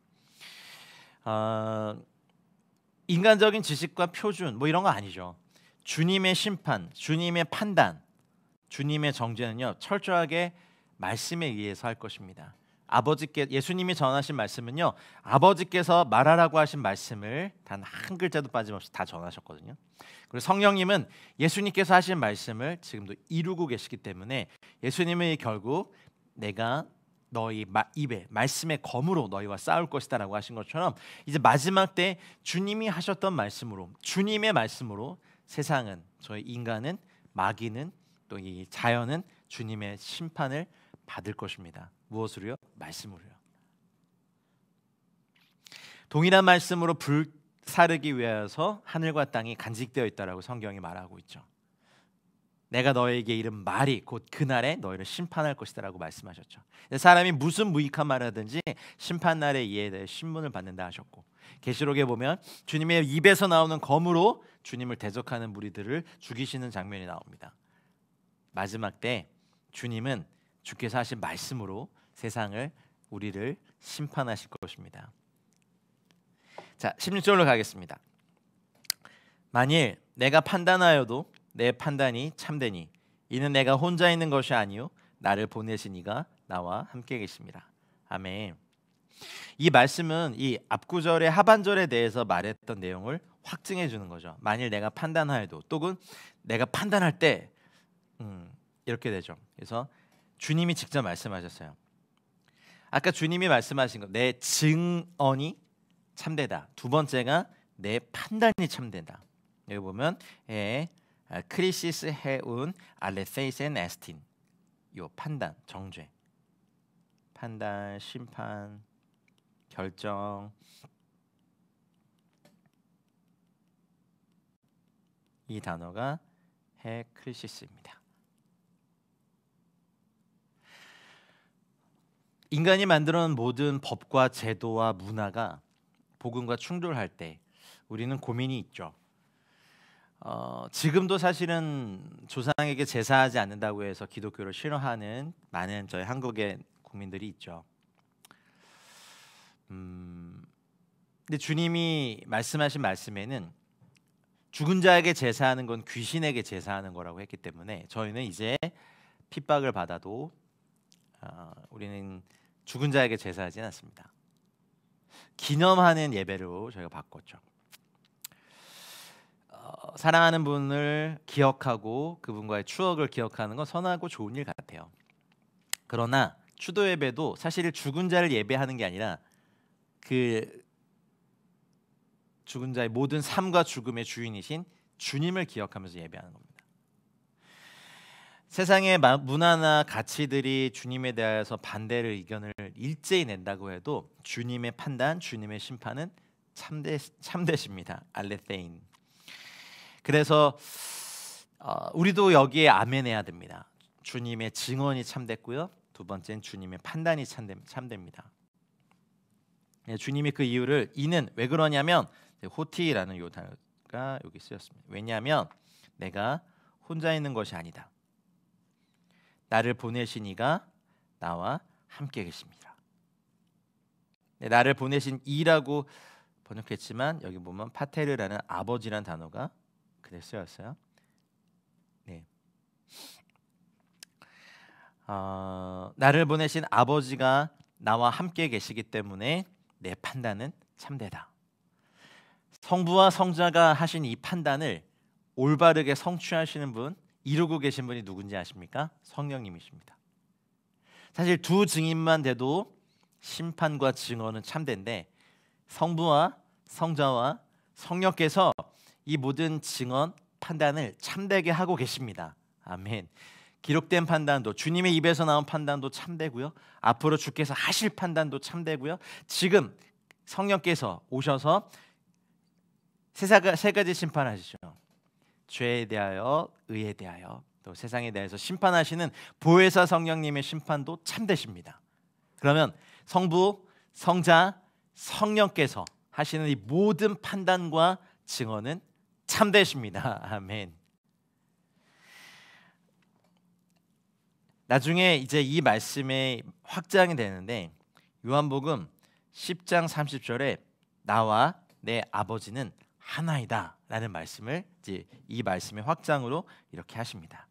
인간적인 지식과 표준 뭐 이런 거 아니죠. 주님의 심판, 주님의 판단, 주님의 정죄는요 철저하게 말씀에 의해서 할 것입니다. 예수님이 전하신 말씀은요, 아버지께서 말하라고 하신 말씀을 단 한 글자도 빠짐없이 다 전하셨거든요. 그리고 성령님은 예수님께서 하신 말씀을 지금도 이루고 계시기 때문에 예수님이 결국 내가 너희 입에 말씀의 검으로 너희와 싸울 것이다라고 하신 것처럼 이제 마지막 때 주님이 하셨던 말씀으로, 주님의 말씀으로 세상은, 저희 인간은, 마귀는, 또 이 자연은 주님의 심판을 받을 것입니다. 무엇으로요? 말씀으로요. 동일한 말씀으로 불사르기 위하여서 하늘과 땅이 간직되어 있다라고 성경이 말하고 있죠. 내가 너에게 이른 말이 곧 그날에 너희를 심판할 것이다라고 말씀하셨죠. 사람이 무슨 무익한 말을 하든지 심판날에 이에 대해 신문을 받는다 하셨고, 계시록에 보면 주님의 입에서 나오는 검으로 주님을 대적하는 무리들을 죽이시는 장면이 나옵니다. 마지막 때 주님은 주께서 하신 말씀으로 세상을 우리를 심판하실 것입니다. 자, 16절로 가겠습니다. 만일 내가 판단하여도 내 판단이 참되니 이는 내가 혼자 있는 것이 아니요 나를 보내신 이가 나와 함께 계십니다. 아멘. 이 말씀은 이 앞구절의 하반절에 대해서 말했던 내용을 확증해 주는 거죠. 만일 내가 판단하여도, 또는 내가 판단할 때 이렇게 되죠. 그래서 주님이 직접 말씀하셨어요. 아까 주님이 말씀하신 거, 내 증언이 참되다. 두 번째가 내 판단이 참되다. 여기 보면 크리시스 해운 알레세이센 에스틴, 요 판단, 정죄, 판단, 심판, 결정, 이 단어가 해 크리시스입니다. 인간이 만들어 놓은 모든 법과 제도와 문화가 복음과 충돌할 때 우리는 고민이 있죠. 지금도 사실은 조상에게 제사하지 않는다고 해서 기독교를 싫어하는 많은 저희 한국의 국민들이 있죠. 근데 주님이 말씀하신 말씀에는 죽은 자에게 제사하는 건 귀신에게 제사하는 거라고 했기 때문에 저희는 이제 핍박을 받아도 우리는 죽은 자에게 제사하지는 않습니다. 기념하는 예배로 저희가 바꿨죠. 사랑하는 분을 기억하고 그분과의 추억을 기억하는 건 선하고 좋은 일 같아요. 그러나 추도 예배도 사실 죽은 자를 예배하는 게 아니라 그 죽은 자의 모든 삶과 죽음의 주인이신 주님을 기억하면서 예배하는 겁니다. 세상의 문화나 가치들이 주님에 대해서 반대를 의견을 일제히 낸다고 해도 주님의 판단, 주님의 심판은 참되십니다. 알레테인. 그래서 우리도 여기에 아멘해야 됩니다. 주님의 증언이 참됐고요. 두 번째는 주님의 판단이 참됩니다. 주님이 그 이유를, 이는 왜 그러냐면 호티라는 요 단어가 여기 쓰였습니다. 왜냐하면 내가 혼자 있는 것이 아니다. 나를 보내신 이가 나와 함께 계십니다. 나를 보내신 이라고 번역했지만 여기 보면 파테르라는 아버지라는 단어가 그대로 쓰였어요. 네. 나를 보내신 아버지가 나와 함께 계시기 때문에 내 판단은 참되다. 성부와 성자가 하신 이 판단을 올바르게 성취하시는 분, 이루고 계신 분이 누군지 아십니까? 성령님이십니다. 사실 두 증인만 돼도 심판과 증언은 참된데 성부와 성자와 성령께서 이 모든 증언, 판단을 참되게 하고 계십니다. 아멘. 기록된 판단도, 주님의 입에서 나온 판단도 참되고요. 앞으로 주께서 하실 판단도 참되고요. 지금 성령께서 오셔서 세 가지 심판하시죠. 죄에 대하여, 의에 대하여, 또 세상에 대해서 심판하시는 보혜사 성령님의 심판도 참되십니다. 그러면 성부, 성자, 성령께서 하시는 이 모든 판단과 증언은 참되십니다. 아멘. 나중에 이제 이 말씀의 확장이 되는데 요한복음 10장 30절에 나와 내 아버지는 하나이다 라는 말씀을 이제 이 말씀의 확장으로 이렇게 하십니다.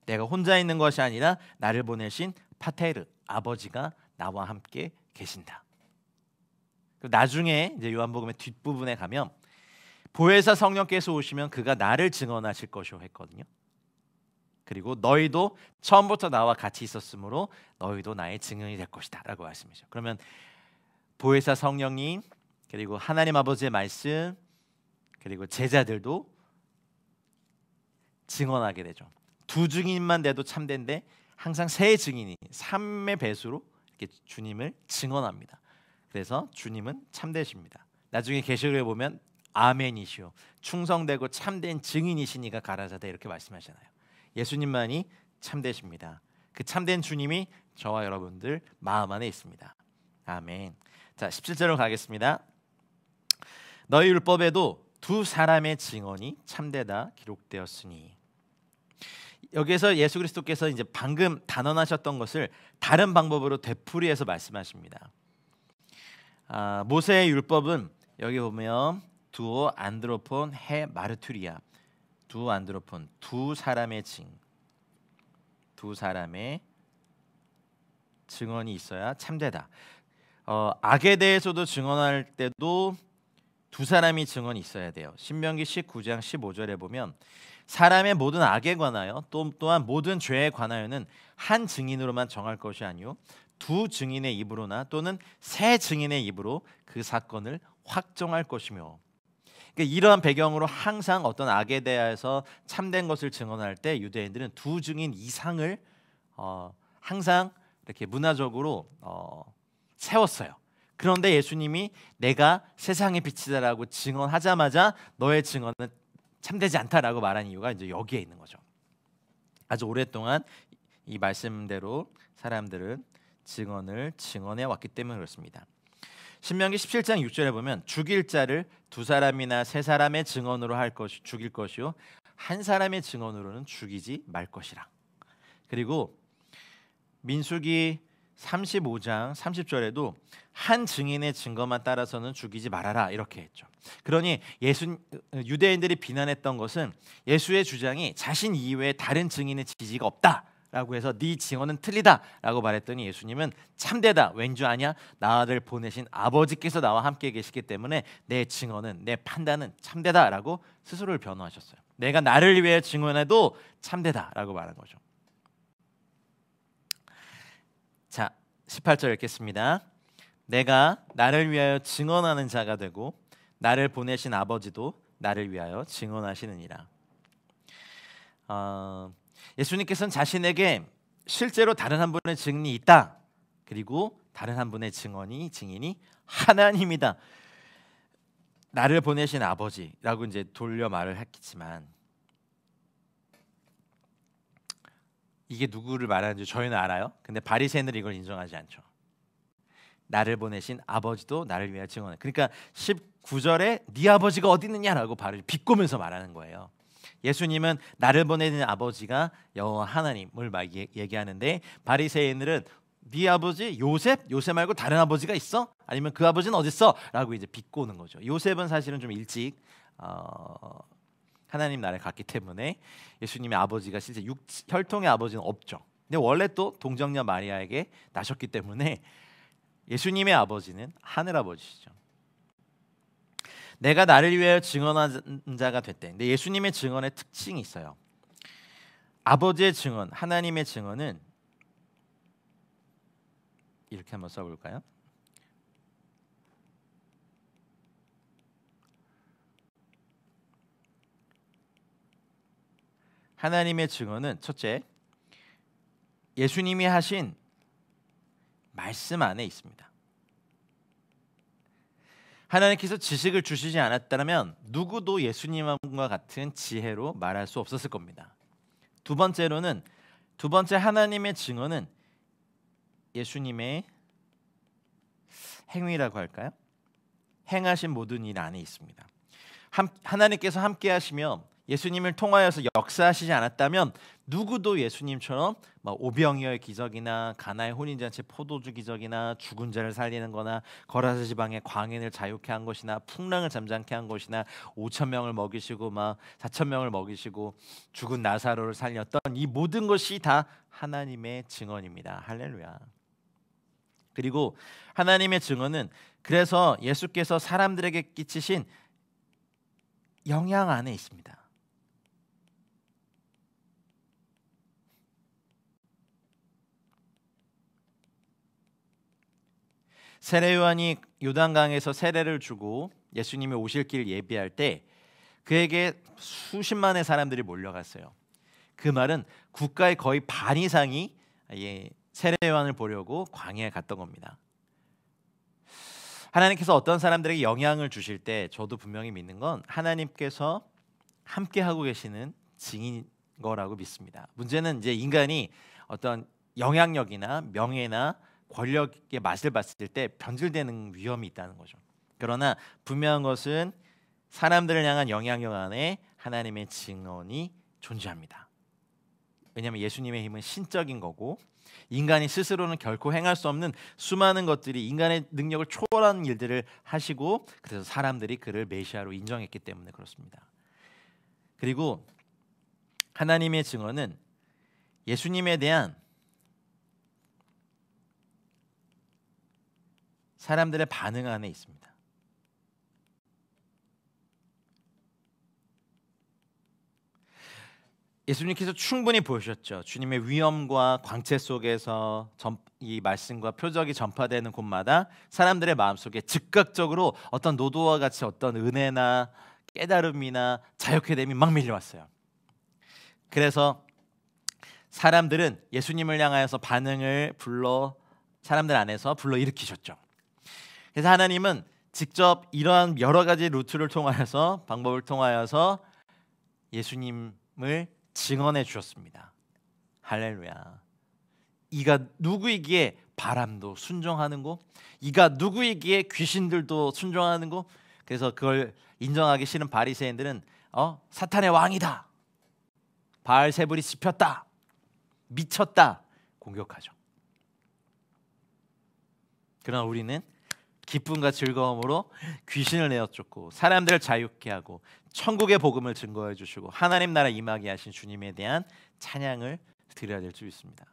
내가 혼자 있는 것이 아니라 나를 보내신 파테르, 아버지가 나와 함께 계신다. 나중에 이제 요한복음의 뒷부분에 가면 보혜사 성령께서 오시면 그가 나를 증언하실 것이오 했거든요. 그리고 너희도 처음부터 나와 같이 있었으므로 너희도 나의 증인이 될 것이다 라고 말씀이죠. 그러면 보혜사 성령님, 그리고 하나님 아버지의 말씀, 그리고 제자들도 증언하게 되죠. 두 증인만 돼도 참된데 항상 세 증인이 3의 배수로 이렇게 주님을 증언합니다. 그래서 주님은 참되십니다. 나중에 계시록에 보면 아멘이시오 충성되고 참된 증인이시니가 가라사대 이렇게 말씀하시잖아요. 예수님만이 참되십니다. 그 참된 주님이 저와 여러분들 마음 안에 있습니다. 아멘. 자 17절로 가겠습니다. 너희 율법에도 두 사람의 증언이 참되다 기록되었으니. 여기에서 예수 그리스도께서 이제 방금 단언하셨던 것을 다른 방법으로 되풀이해서 말씀하십니다. 모세의 율법은 여기 보면 두오 안드로폰 해 마르투리아, 두오 안드로폰 두 사람의 두 사람의 증언이 있어야 참되다. 악에 대해서도 증언할 때도 두 사람이 증언이 있어야 돼요. 신명기 19장 15절에 보면 사람의 모든 악에 관하여 또한 모든 죄에 관하여는 한 증인으로만 정할 것이 아니요 두 증인의 입으로나 또는 세 증인의 입으로 그 사건을 확정할 것이며. 그러니까 이러한 배경으로 항상 어떤 악에 대해서 참된 것을 증언할 때 유대인들은 두 증인 이상을 항상 이렇게 문화적으로 세웠어요. 그런데 예수님이 내가 세상의 빛이다라고 증언하자마자 너의 증언은 참되지 않다라고 말한 이유가 이제 여기에 있는 거죠. 아주 오랫동안 이 말씀대로 사람들은 증언해 왔기 때문에 그렇습니다. 신명기 17장 6절에 보면 죽일 자를 두 사람이나 세 사람의 증언으로 죽일 것이요 한 사람의 증언으로는 죽이지 말 것이라. 그리고 민수기 35장 30절에도 한 증인의 증거만 따라서는 죽이지 말아라 이렇게 했죠. 그러니 유대인들이 비난했던 것은 예수의 주장이 자신 이외에 다른 증인의 지지가 없다라고 해서 네 증언은 틀리다라고 말했더니 예수님은 참되다. 왠지 아냐? 나를 보내신 아버지께서 나와 함께 계시기 때문에 내 증언은 내 판단은 참되다라고 스스로를 변호하셨어요. 내가 나를 위해 증언해도 참되다라고 말한 거죠. 자, 18절 읽겠습니다. 내가 나를 위하여 증언하는 자가 되고 나를 보내신 아버지도 나를 위하여 증언하시느니라. 예수님께서는 자신에게 실제로 다른 한 분의 증인이 있다. 그리고 다른 한 분의 증인이 하나님이다. 나를 보내신 아버지라고 이제 돌려 말을 했겠지만 이게 누구를 말하는지 저희는 알아요. 근데 바리새인들은 이걸 인정하지 않죠. 나를 보내신 아버지도 나를 위하여 증언해. 그러니까 19절에 네 아버지가 어디 있느냐라고 바로 비꼬면서 말하는 거예요. 예수님은 나를 보내는 아버지가 여호와 하나님을 막 얘기하는데 바리새인들은 네 아버지 요셉 말고 다른 아버지가 있어? 아니면 그 아버지는 어디 있어? 라고 이제 비꼬는 거죠. 요셉은 사실은 좀 일찍 하나님 나라에 갔기 때문에 예수님의 아버지가 실제 혈통의 아버지는 없죠. 근데 원래 또 동정녀 마리아에게 나셨기 때문에 예수님의 아버지는 하늘 아버지시죠. 내가 나를 위하여 증언한 자가 됐대. 근데 예수님의 증언의 특징이 있어요. 아버지의 증언, 하나님의 증언은 이렇게 한번 써볼까요? 하나님의 증언은 첫째, 예수님이 하신 말씀 안에 있습니다. 하나님께서 지식을 주시지 않았다면 누구도 예수님과 같은 지혜로 말할 수 없었을 겁니다. 두 번째 하나님의 증언은 예수님의 행위라고 할까요? 행하신 모든 일 안에 있습니다. 하나님께서 함께 하시며 예수님을 통하여서 역사하시지 않았다면 누구도 예수님처럼 오병이어의 기적이나 가나의 혼인잔치 포도주 기적이나 죽은 자를 살리는 거나 거라사 지방의 광인을 자유케 한 것이나 풍랑을 잠잠케 한 것이나 5,000명을 먹이시고 4,000명을 먹이시고 죽은 나사로를 살렸던 이 모든 것이 다 하나님의 증언입니다. 할렐루야. 그리고 하나님의 증언은 그래서 예수께서 사람들에게 끼치신 영향 안에 있습니다. 세례 요한이 요단강에서 세례를 주고 예수님이 오실 길 예비할 때 그에게 수십만의 사람들이 몰려갔어요. 그 말은 국가의 거의 반 이상이 세례 요한을 보려고 광야에 갔던 겁니다. 하나님께서 어떤 사람들에게 영향을 주실 때 저도 분명히 믿는 건 하나님께서 함께 하고 계시는 증인 거라고 믿습니다. 문제는 이제 인간이 어떤 영향력이나 명예나 권력의 맛을 봤을 때 변질되는 위험이 있다는 거죠. 그러나 분명한 것은 사람들을 향한 영향력 안에 하나님의 증언이 존재합니다. 왜냐하면 예수님의 힘은 신적인 거고 인간이 스스로는 결코 행할 수 없는 수많은 것들이 인간의 능력을 초월하는 일들을 하시고 그래서 사람들이 그를 메시아로 인정했기 때문에 그렇습니다. 그리고 하나님의 증언은 예수님에 대한 사람들의 반응 안에 있습니다. 예수님께서 충분히 보여주셨죠. 주님의 위엄과 광채 속에서 이 말씀과 표적이 전파되는 곳마다 사람들의 마음속에 즉각적으로 어떤 노도와 같이 어떤 은혜나 깨달음이나 자유케 됨이 막 밀려왔어요. 그래서 사람들은 예수님을 향하여서 반응을 사람들 안에서 불러일으키셨죠. 그래서 하나님은 직접 이러한 여러 가지 루트를 통하여서 방법을 통하여서 예수님을 증언해 주셨습니다. 할렐루야. 이가 누구이기에 바람도 순종하는 거, 이가 누구이기에 귀신들도 순종하는 거. 그래서 그걸 인정하기 싫은 바리새인들은 사탄의 왕이다, 바알세불이 씹혔다, 미쳤다 공격하죠. 그러나 우리는 기쁨과 즐거움으로 귀신을 내어쫓고 사람들을 자유케 하고 천국의 복음을 증거해 주시고 하나님 나라 임하게 하신 주님에 대한 찬양을 드려야 될 줄 있습니다.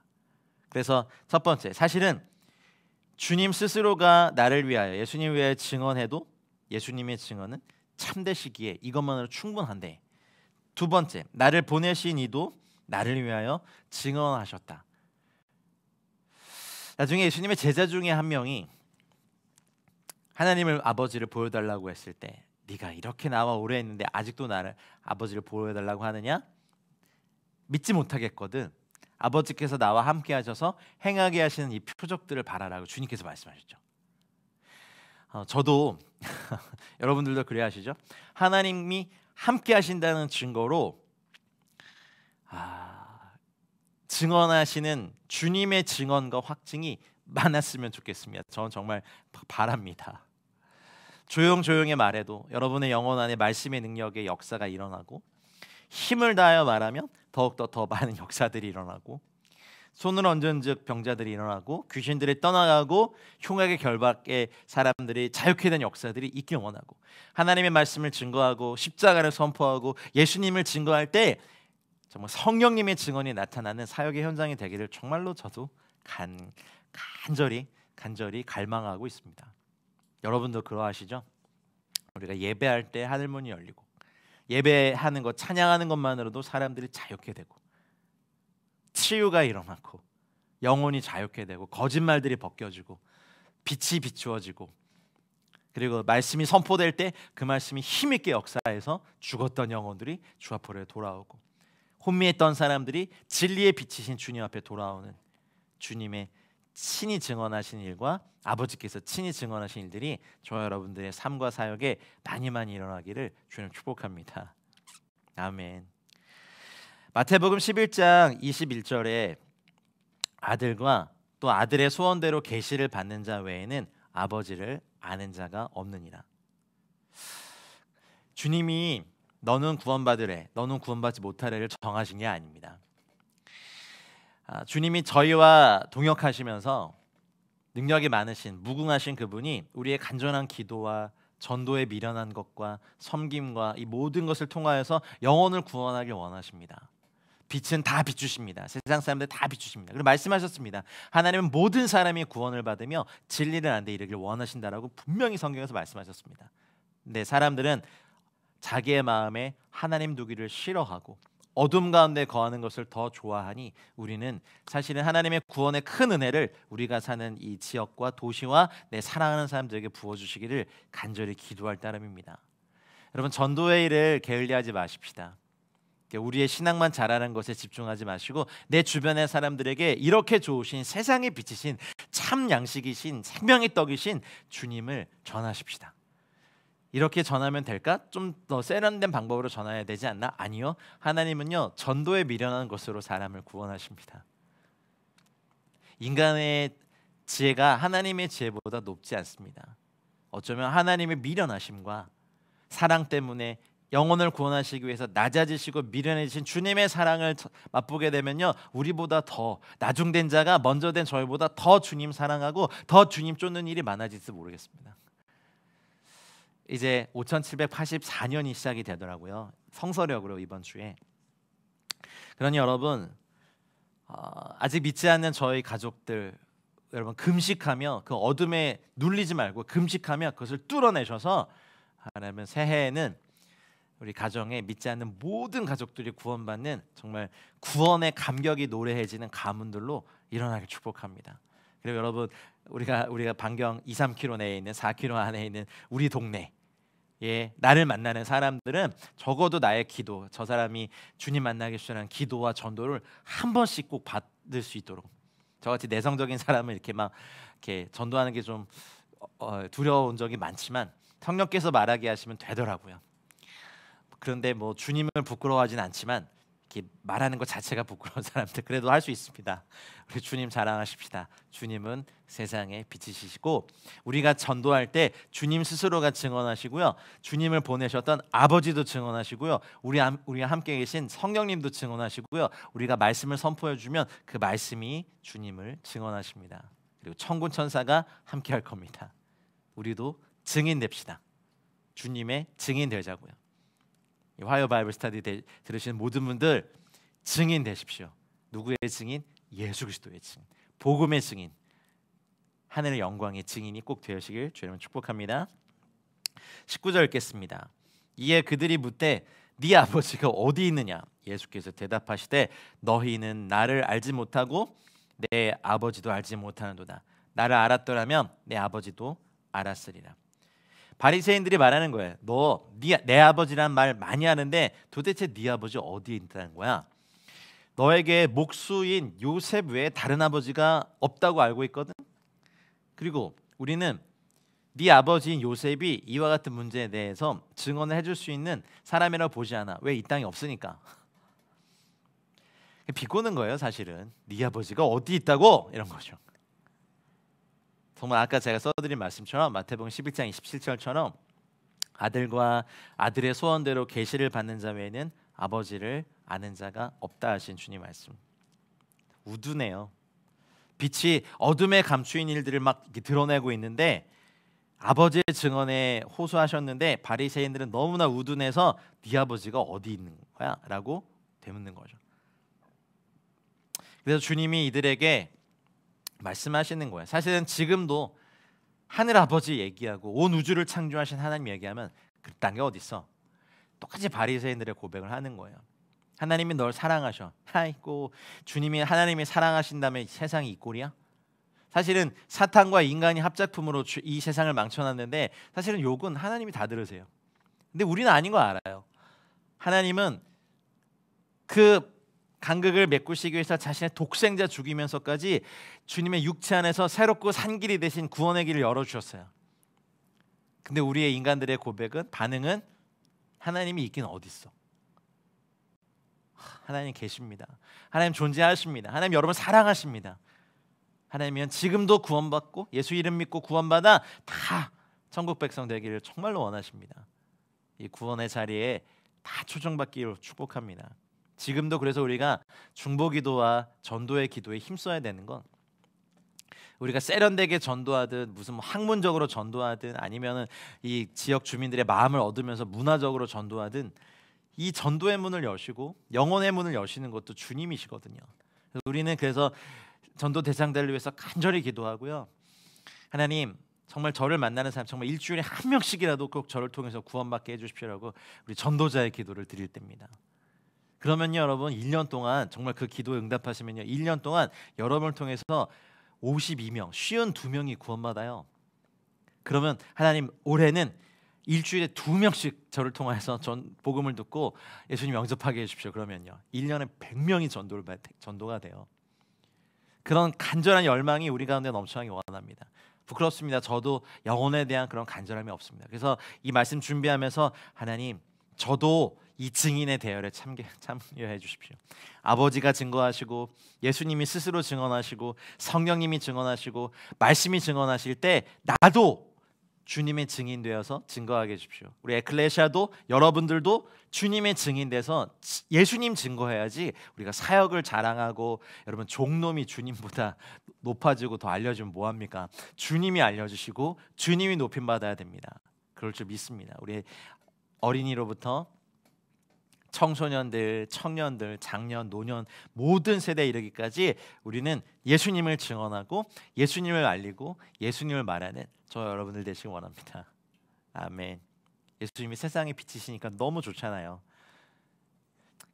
그래서 첫 번째, 사실은 주님 스스로가 나를 위하여, 예수님을 위하여 증언해도 예수님의 증언은 참되시기에 이것만으로 충분한데, 두 번째, 나를 보내신 이도 나를 위하여 증언하셨다. 나중에 예수님의 제자 중에 한 명이 하나님을 아버지를 보여달라고 했을 때, 네가 이렇게 나와 오래 했는데 아직도 나를 아버지를 보여달라고 하느냐? 믿지 못하겠거든. 아버지께서 나와 함께 하셔서 행하게 하시는 이 표적들을 바라라고 주님께서 말씀하셨죠. 저도 여러분들도 그래야 하시죠? 하나님이 함께 하신다는 증거로 증언하시는 주님의 증언과 확증이 많았으면 좋겠습니다. 저는 정말 바랍니다. 조용조용히 말해도 여러분의 영혼 안에 말씀의 능력의 역사가 일어나고, 힘을 다하여 말하면 더욱더 더 많은 역사들이 일어나고, 손을 얹은즉 병자들이 일어나고, 귀신들이 떠나가고, 흉악의 결박의 사람들이 자유케 된 역사들이 있길 원하고, 하나님의 말씀을 증거하고 십자가를 선포하고 예수님을 증거할 때 정말 성령님의 증언이 나타나는 사역의 현장이 되기를 정말로 저도 간절히 갈망하고 있습니다. 여러분도 그러하시죠? 우리가 예배할 때 하늘문이 열리고 예배하는 것, 찬양하는 것만으로도 사람들이 자유케 되고 치유가 일어나고 영혼이 자유케 되고 거짓말들이 벗겨지고 빛이 비추어지고, 그리고 말씀이 선포될 때 그 말씀이 힘있게 역사해서 죽었던 영혼들이 주 앞으로 돌아오고, 혼미했던 사람들이 진리의 빛이신 주님 앞에 돌아오는, 주님의 친히 증언하신 일과 아버지께서 친히 증언하신 일들이 저와 여러분들의 삶과 사역에 많이 일어나기를 주님 축복합니다. 아멘. 마태복음 11장 21절에 아들과 또 아들의 소원대로 계시를 받는 자 외에는 아버지를 아는 자가 없느니라. 주님이 너는 구원받으래, 너는 구원받지 못하래를 정하신 게 아닙니다. 주님이 저희와 동역하시면서 능력이 많으신, 무궁하신 그분이 우리의 간절한 기도와 전도에 미련한 것과 섬김과 이 모든 것을 통하여서 영혼을 구원하길 원하십니다. 빛은 다 비추십니다. 세상 사람들 다 비추십니다. 그리고 말씀하셨습니다. 하나님은 모든 사람이 구원을 받으며 진리를 아는 데 이르길 원하신다라고 분명히 성경에서 말씀하셨습니다. 근데 사람들은 자기의 마음에 하나님 두기를 싫어하고 어둠 가운데 거하는 것을 더 좋아하니, 우리는 사실은 하나님의 구원의 큰 은혜를 우리가 사는 이 지역과 도시와 내 사랑하는 사람들에게 부어주시기를 간절히 기도할 따름입니다. 여러분, 전도의 일을 게을리하지 마십시다. 우리의 신앙만 잘하는 것에 집중하지 마시고 내 주변의 사람들에게 이렇게 좋으신 세상에 비치신 참 양식이신 생명의 떡이신 주님을 전하십시다. 이렇게 전하면 될까? 좀 더 세련된 방법으로 전해야 되지 않나? 아니요. 하나님은요, 전도에 미련한 것으로 사람을 구원하십니다. 인간의 지혜가 하나님의 지혜보다 높지 않습니다. 어쩌면 하나님의 미련하심과 사랑 때문에 영혼을 구원하시기 위해서 낮아지시고 미련해지신 주님의 사랑을 맛보게 되면요, 우리보다 더 나중된 자가 먼저 된 저희보다 더 주님 사랑하고 더 주님 쫓는 일이 많아질지 모르겠습니다. 이제 5784년이 시작이 되더라고요. 성서력으로 이번 주에. 그러니 여러분, 아직 믿지 않는 저희 가족들, 여러분 금식하며 그 어둠에 눌리지 말고 금식하며 그것을 뚫어내셔서 하나님 새해에는 우리 가정에 믿지 않는 모든 가족들이 구원받는 정말 구원의 감격이 노래해지는 가문들로 일어나길 축복합니다. 그리고 여러분, 우리가 반경 2-3km 내에 있는 4km 안에 있는 우리 동네, 나를 만나는 사람들은 적어도 나의 기도, 저 사람이 주님 만나기 위한 기도와 전도를 한 번씩 꼭 받을 수 있도록, 저같이 내성적인 사람은 이렇게 전도하는 게 좀 두려운 적이 많지만 성령께서 말하게 하시면 되더라고요. 그런데 뭐 주님을 부끄러워하진 않지만 이렇게 말하는 것 자체가 부끄러운 사람들 그래도 할 수 있습니다. 우리 주님 자랑하십시다. 주님은 세상의 빛이시고 우리가 전도할 때 주님 스스로가 증언하시고요, 주님을 보내셨던 아버지도 증언하시고요, 우리와 함께 계신 성령님도 증언하시고요, 우리가 말씀을 선포해 주면 그 말씀이 주님을 증언하십니다. 그리고 천군 천사가 함께 할 겁니다. 우리도 증인 됩시다. 주님의 증인 되자고요. 화요 바이블 스터디 들으시는 모든 분들 증인 되십시오. 누구의 증인? 예수 그리스도의 증인, 복음의 증인, 하늘의 영광의 증인이 꼭 되시길 주님 축복합니다. 19절 읽겠습니다. 이에 그들이 묻되 네 아버지가 어디 있느냐? 예수께서 대답하시되 너희는 나를 알지 못하고 내 아버지도 알지 못하는도다. 나를 알았더라면 내 아버지도 알았으리라. 바리새인들이 말하는 거예요. 내 아버지란 말 많이 하는데 도대체 네 아버지 어디에 있다는 거야? 너에게 목수인 요셉 외에 다른 아버지가 없다고 알고 있거든. 그리고 우리는 네 아버지인 요셉이 이와 같은 문제에 대해서 증언을 해줄 수 있는 사람이라고 보지 않아. 왜? 이 땅에 없으니까. 비꼬는 거예요. 사실은 네 아버지가 어디 있다고? 이런 거죠. 정말 아까 제가 써드린 말씀처럼 마태복음 11장 27절처럼 아들과 아들의 소원대로 계시를 받는 자 외에는 아버지를 아는 자가 없다 하신 주님 말씀. 우두네요. 빛이 어둠에 감추인 일들을 막 드러내고 있는데 아버지의 증언에 호소하셨는데 바리새인들은 너무나 우둔해서 네 아버지가 어디 있는 거야? 라고 되묻는 거죠. 그래서 주님이 이들에게 말씀하시는 거예요. 사실은 지금도 하늘 아버지 얘기하고 온 우주를 창조하신 하나님 얘기하면 그딴 게 어디 있어? 똑같이 바리새인들의 고백을 하는 거예요. 하나님이 널 사랑하셔. 아이고, 주님이 하나님이 사랑하신다면 세상이 이 꼴이야? 사실은 사탄과 인간이 합작품으로 이 세상을 망쳐놨는데 사실은 욕은 하나님이 다 들으세요. 근데 우리는 아닌 거 알아요. 하나님은 그 간극을 메꾸시기 위해서 자신의 독생자 죽이면서까지 주님의 육체 안에서 새롭고 산 길이 되신 구원의 길을 열어주셨어요. 근데 우리의 인간들의 반응은 하나님이 있긴 어디 있어? 하나님 계십니다. 하나님 존재하십니다. 하나님 여러분 사랑하십니다. 하나님은 지금도 구원받고 예수 이름 믿고 구원받아 다 천국 백성 되기를 정말로 원하십니다. 이 구원의 자리에 다 초청받기를 축복합니다. 지금도 그래서 우리가 중보기도와 전도의 기도에 힘써야 되는 건 우리가 세련되게 전도하든 무슨 학문적으로 전도하든 아니면은 이 지역 주민들의 마음을 얻으면서 문화적으로 전도하든 이 전도의 문을 여시고 영혼의 문을 여시는 것도 주님이시거든요. 그래서 우리는 그래서 전도 대상자를 위해서 간절히 기도하고요. 하나님 정말 저를 만나는 사람 정말 일주일에 한 명씩이라도 꼭 저를 통해서 구원받게 해주십시오라고 우리 전도자의 기도를 드릴 때입니다. 그러면요 여러분 1년 동안 정말 그 기도에 응답하시면요 1년 동안 여러분을 통해서 52명, 52명이 구원받아요. 그러면 하나님 올해는 일주일에 2명씩 저를 통해서 복음을 듣고 예수님 영접하게 해주십시오. 그러면요 1년에 100명이 전도가 돼요. 그런 간절한 열망이 우리 가운데 넘쳐나기 원합니다. 부끄럽습니다. 저도 영혼에 대한 그런 간절함이 없습니다. 그래서 이 말씀 준비하면서 하나님, 저도 이 증인의 대열에 참여해 주십시오. 아버지가 증거하시고 예수님이 스스로 증언하시고 성령님이 증언하시고 말씀이 증언하실 때 나도 주님의 증인 되어서 증거하게 해주십시오. 우리 에클레시아도 여러분들도 주님의 증인 돼서 예수님 증거해야지 우리가 사역을 자랑하고 여러분 종놈이 주님보다 높아지고 더 알려주면 뭐합니까? 주님이 알려주시고 주님이 높임 받아야 됩니다. 그럴 줄 믿습니다. 우리 어린이로부터 청소년들, 청년들, 장년, 노년 모든 세대에 이르기까지 우리는 예수님을 증언하고 예수님을 알리고 예수님을 말하는 저 여러분들 되시기 원합니다. 아멘. 예수님이 세상에 빛이시니까 너무 좋잖아요.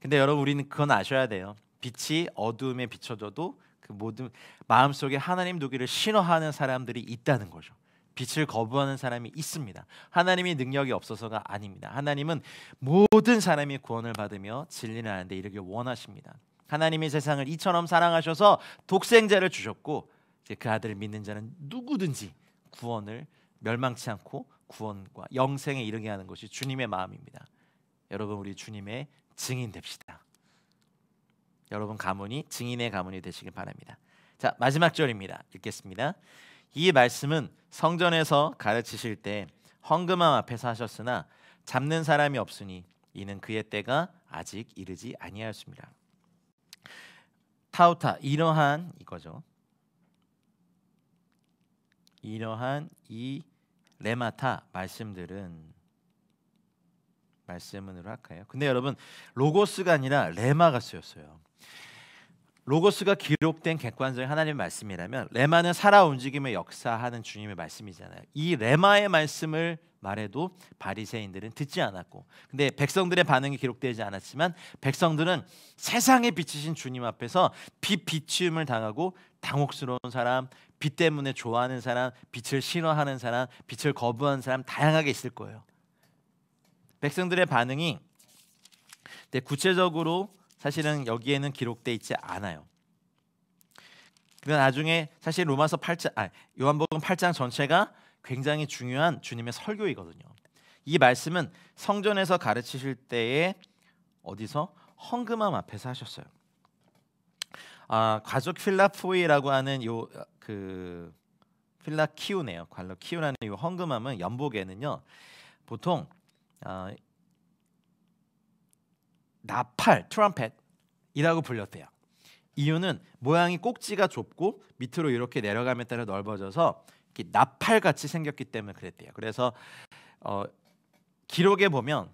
근데 여러분 우리는 그건 아셔야 돼요. 빛이 어두움에 비춰져도 그 모든 마음속에 하나님 두기를 신호하는 사람들이 있다는 거죠. 빛을 거부하는 사람이 있습니다. 하나님이 능력이 없어서가 아닙니다. 하나님은 모든 사람이 구원을 받으며 진리를 아는 데 이르길 원하십니다. 하나님이 세상을 이처럼 사랑하셔서 독생자를 주셨고 이제 그 아들을 믿는 자는 누구든지 구원을 멸망치 않고 구원과 영생에 이르게 하는 것이 주님의 마음입니다. 여러분 우리 주님의 증인 됩시다. 여러분 가문이 증인의 가문이 되시길 바랍니다. 자, 마지막 절입니다. 읽겠습니다. 이 말씀은 성전에서 가르치실 때 헌금함 앞에서 하셨으나 잡는 사람이 없으니 이는 그의 때가 아직 이르지 아니하였습니다. 타우타, 이러한 이거죠. 이러한 이 레마타 말씀으로 할까요? 근데 여러분 로고스가 아니라 레마가 쓰였어요. 로고스가 기록된 객관적인 하나님의 말씀이라면 레마는 살아 움직임의 역사하는 주님의 말씀이잖아요. 이 레마의 말씀을 말해도 바리새인들은 듣지 않았고, 근데 백성들의 반응이 기록되지 않았지만 백성들은 세상에 비치신 주님 앞에서 빛 비추음을 당하고 당혹스러운 사람, 빛 때문에 좋아하는 사람, 빛을 싫어하는 사람, 빛을 거부하는 사람 다양하게 있을 거예요. 백성들의 반응이 구체적으로 사실은 여기에는 기록돼 있지 않아요. 그러나 나중에 사실 요한복음 8장 전체가 굉장히 중요한 주님의 설교이거든요. 이 말씀은 성전에서 가르치실 때에 어디서 헌금함 앞에서 하셨어요. 가족 필라포이라고 하는 필라키우네요. 키우라는 이 헌금함은 연복에는요 보통 나팔, 트럼펫이라고 불렸대요. 이유는 모양이 꼭지가 좁고 밑으로 이렇게 내려감에 따라 넓어져서 이렇게 나팔같이 생겼기 때문에 그랬대요. 그래서 기록에 보면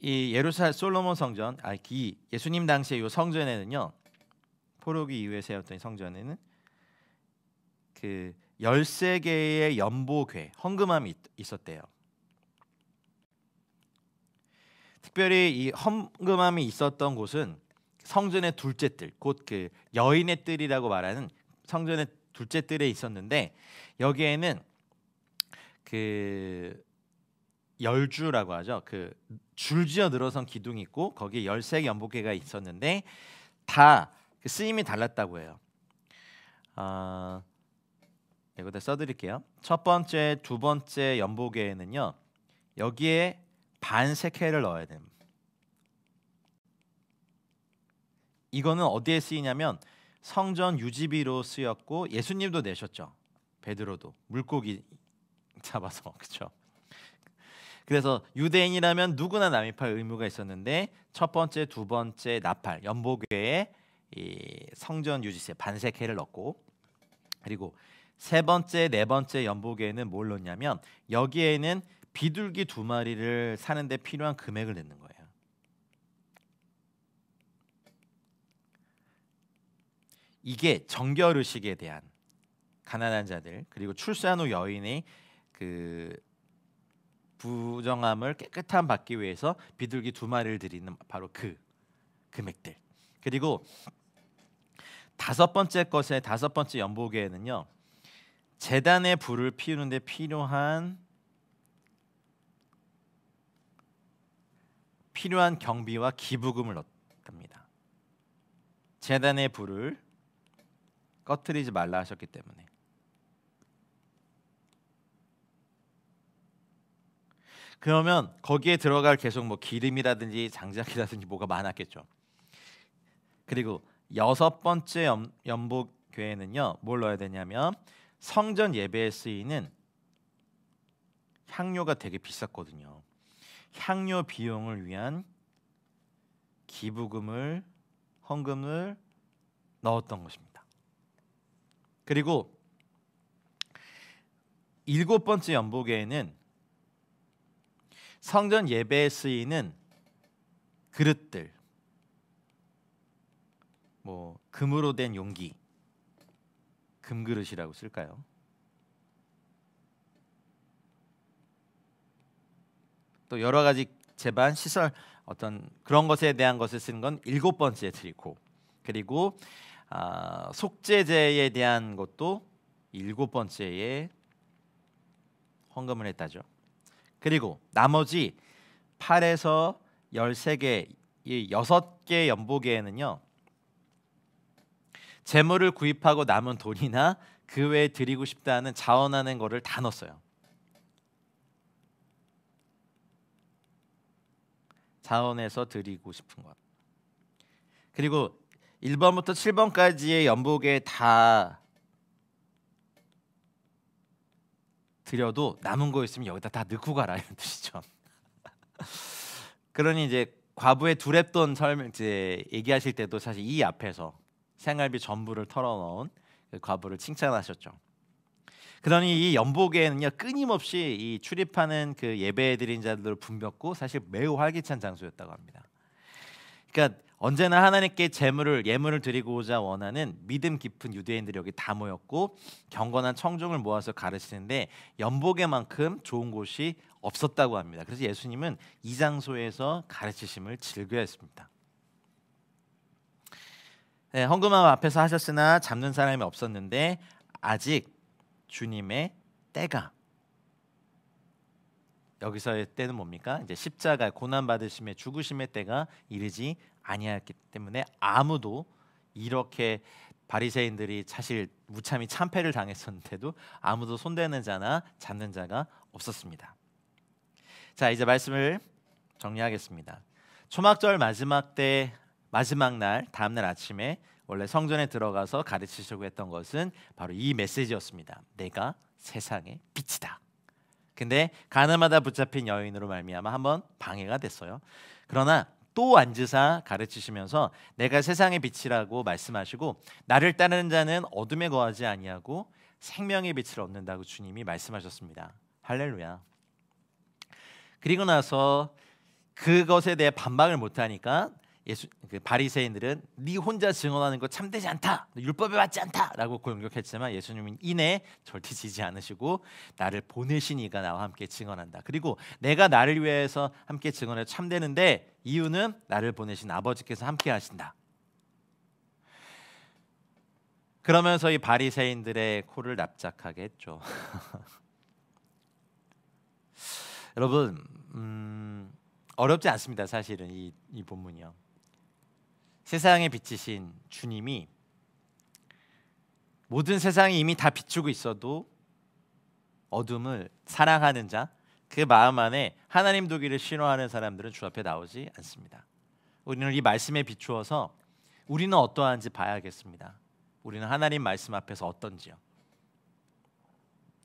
이 예루살렘 솔로몬 성전, 예수님 당시에 이 성전에는요, 포로기 이후에 세웠던 이 성전에는 그 13개의 연보궤, 헌금함이 있었대요. 특별히 이 헌금함이 있었던 곳은 성전의 둘째 뜰, 곧 그 여인의 뜰이라고 말하는 성전의 둘째 뜰에 있었는데 여기에는 그 열주라고 하죠. 그 줄지어 늘어선 기둥이 있고 거기에 13개 연복궤가 있었는데 다 그 쓰임이 달랐다고 해요. 이거다 써드릴게요. 첫 번째, 두 번째 연복궤에는요 여기에 반 세켈을 넣어야 됩니다. 이거는 어디에 쓰이냐면 성전 유지비로 쓰였고 예수님도 내셨죠. 베드로도 물고기 잡아서 그렇죠. 그래서 유대인이라면 누구나 남입할 의무가 있었는데 첫 번째, 두 번째 나팔 연복궤에 이 성전 유지세 반세켈을 넣고, 그리고 세 번째, 네 번째 연복궤에는 뭘 넣냐면 여기에는 비둘기 2마리를 사는데 필요한 금액을 넣는 거예요. 이게 정결의식에 대한 가난한 자들 그리고 출산 후 여인의 그 부정함을 깨끗함 받기 위해서 비둘기 2마리를 드리는 바로 그 금액들. 그리고 다섯 번째 연복궤에는요 제단의 불을 피우는데 필요한 필요한 경비와 기부금을 얻답니다. 제단의 불을 꺼트리지 말라 하셨기 때문에. 그러면 거기에 들어갈 계속 뭐 기름이라든지 장작이라든지 뭐가 많았겠죠. 그리고 여섯 번째 연복궤에는요, 뭘 넣어야 되냐면 성전 예배에 쓰이는 향료가 되게 비쌌거든요. 향료 비용을 위한 기부금을, 헌금을 넣었던 것입니다. 그리고 일곱 번째 연복궤에는 성전 예배에 쓰이는 그릇들, 뭐 금으로 된 용기, 금그릇이라고 쓸까요? 또 여러 가지 제반 시설 어떤 그런 것에 대한 것을 쓰는 건 일곱 번째에 드리고, 그리고 속죄제에 대한 것도 일곱 번째에 헌금을 했다죠. 그리고 나머지 8에서 13개, 이 6개 연복에는요, 재물을 구입하고 남은 돈이나 그 외에 드리고 싶다는 자원하는 거를 다 넣었어요. 자원해서 드리고 싶은 것. 그리고 1번부터 7번까지의 연복에 다 드려도 남은 거 있으면 여기다 다 넣고 가라 이런 뜻이죠. 그러니 이제 과부의 두랩돈 설명 이제 얘기하실 때도 사실 이 앞에서 생활비 전부를 털어넣은 그 과부를 칭찬하셨죠. 그러니 이 연복에는요, 끊임없이 이 출입하는 그 예배드린 자들을 붐볐고 사실 매우 활기찬 장소였다고 합니다. 그러니까 언제나 하나님께 예물을 드리고자 원하는 믿음 깊은 유대인들이 여기 다 모였고 경건한 청중을 모아서 가르치는데 연복에만큼 좋은 곳이 없었다고 합니다. 그래서 예수님은 이 장소에서 가르치심을 즐겨했습니다. 네, 헌금함 앞에서 하셨으나 잡는 사람이 없었는데 아직 주님의 때가, 여기서의 때는 뭡니까? 이제 십자가 고난 받으심의 죽으심의 때가 이르지 아니하였기 때문에 아무도, 이렇게 바리새인들이 사실 무참히 참패를 당했었는데도 아무도 손대는 자나 잡는 자가 없었습니다. 자, 이제 말씀을 정리하겠습니다. 초막절 마지막 날 다음 날 아침에 원래 성전에 들어가서 가르치시려고 했던 것은 바로 이 메시지였습니다. 내가 세상의 빛이다. 근데 가늠하다 붙잡힌 여인으로 말미암아 한번 방해가 됐어요. 그러나 또 앉으사 가르치시면서 내가 세상의 빛이라고 말씀하시고 나를 따르는 자는 어둠에 거하지 아니하고 생명의 빛을 얻는다고 주님이 말씀하셨습니다. 할렐루야. 그리고 나서 그것에 대해 반박을 못하니까 바리새인들은 네 혼자 증언하는 거 참되지 않다, 율법에 맞지 않다라고 공격했지만 예수님은 이내 절대 지지 않으시고 나를 보내신 이가 나와 함께 증언한다. 그리고 내가 나를 위해서 함께 증언해 참되는데 이유는 나를 보내신 아버지께서 함께 하신다. 그러면서 이 바리새인들의 코를 납작하게 했죠. 여러분, 어렵지 않습니다. 사실은 이 본문이요. 세상의 빛이신 주님이 모든 세상이 이미 다 비추고 있어도 어둠을 사랑하는 자, 그 마음 안에 하나님 두기를 싫어하는 사람들은 주 앞에 나오지 않습니다. 우리는 이 말씀에 비추어서 우리는 어떠한지 봐야겠습니다. 우리는 하나님 말씀 앞에서 어떤지요.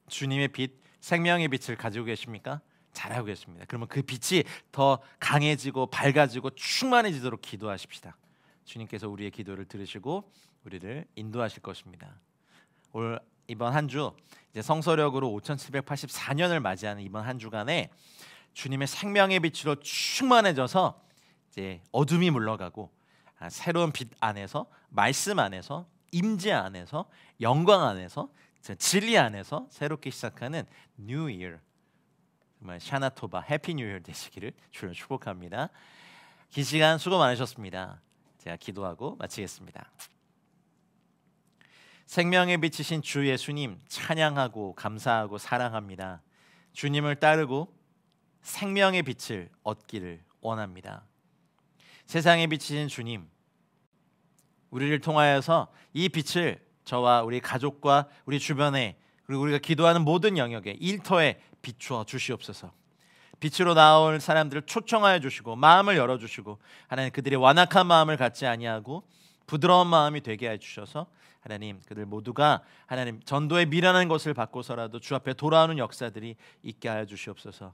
주님의 빛, 생명의 빛을 가지고 계십니까? 잘하고 계십니다. 그러면 그 빛이 더 강해지고 밝아지고 충만해지도록 기도하십시다. 주님께서 우리의 기도를 들으시고 우리를 인도하실 것입니다. 이번 한 주 이제 성서력으로 5784년을 맞이하는 이번 한 주간에 주님의 생명의 빛으로 충만해져서 이제 어둠이 물러가고 새로운 빛 안에서, 말씀 안에서, 임재 안에서, 영광 안에서, 진리 안에서 새롭게 시작하는 New Year, 정말 샤나토바 해피 뉴 이어 되시기를 주로 축복합니다. 긴 시간 수고 많으셨습니다. 제가 기도하고 마치겠습니다. 생명의 빛이신 주 예수님 찬양하고 감사하고 사랑합니다. 주님을 따르고 생명의 빛을 얻기를 원합니다. 세상에 비치신 주님, 우리를 통하여서 이 빛을 저와 우리 가족과 우리 주변에 그리고 우리가 기도하는 모든 영역에 일터에 비추어 주시옵소서. 빛으로 나올 사람들을 초청하여 주시고 마음을 열어 주시고 하나님 그들의 완악한 마음을 갖지 아니하고 부드러운 마음이 되게 해 주셔서 하나님 그들 모두가 하나님 전도의 미련한 것을 받고서라도 주 앞에 돌아오는 역사들이 있게 하여 주시옵소서.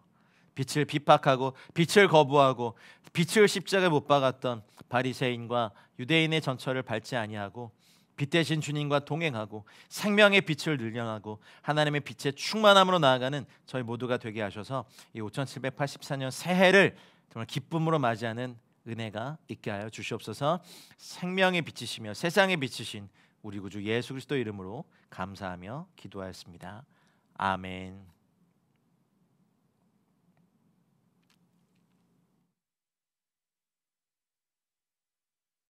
빛을 비박하고 빛을 거부하고 빛을 십자가에 못 박았던 바리새인과 유대인의 전철을 밟지 아니하고 빛 대신 주님과 동행하고 생명의 빛을 늘려나고 하나님의 빛의 충만함으로 나아가는 저희 모두가 되게 하셔서 이 5784년 새해를 정말 기쁨으로 맞이하는 은혜가 있게 하여 주시옵소서. 생명의 빛이시며 세상의 빛이신 우리 구주 예수 그리스도 이름으로 감사하며 기도하였습니다. 아멘.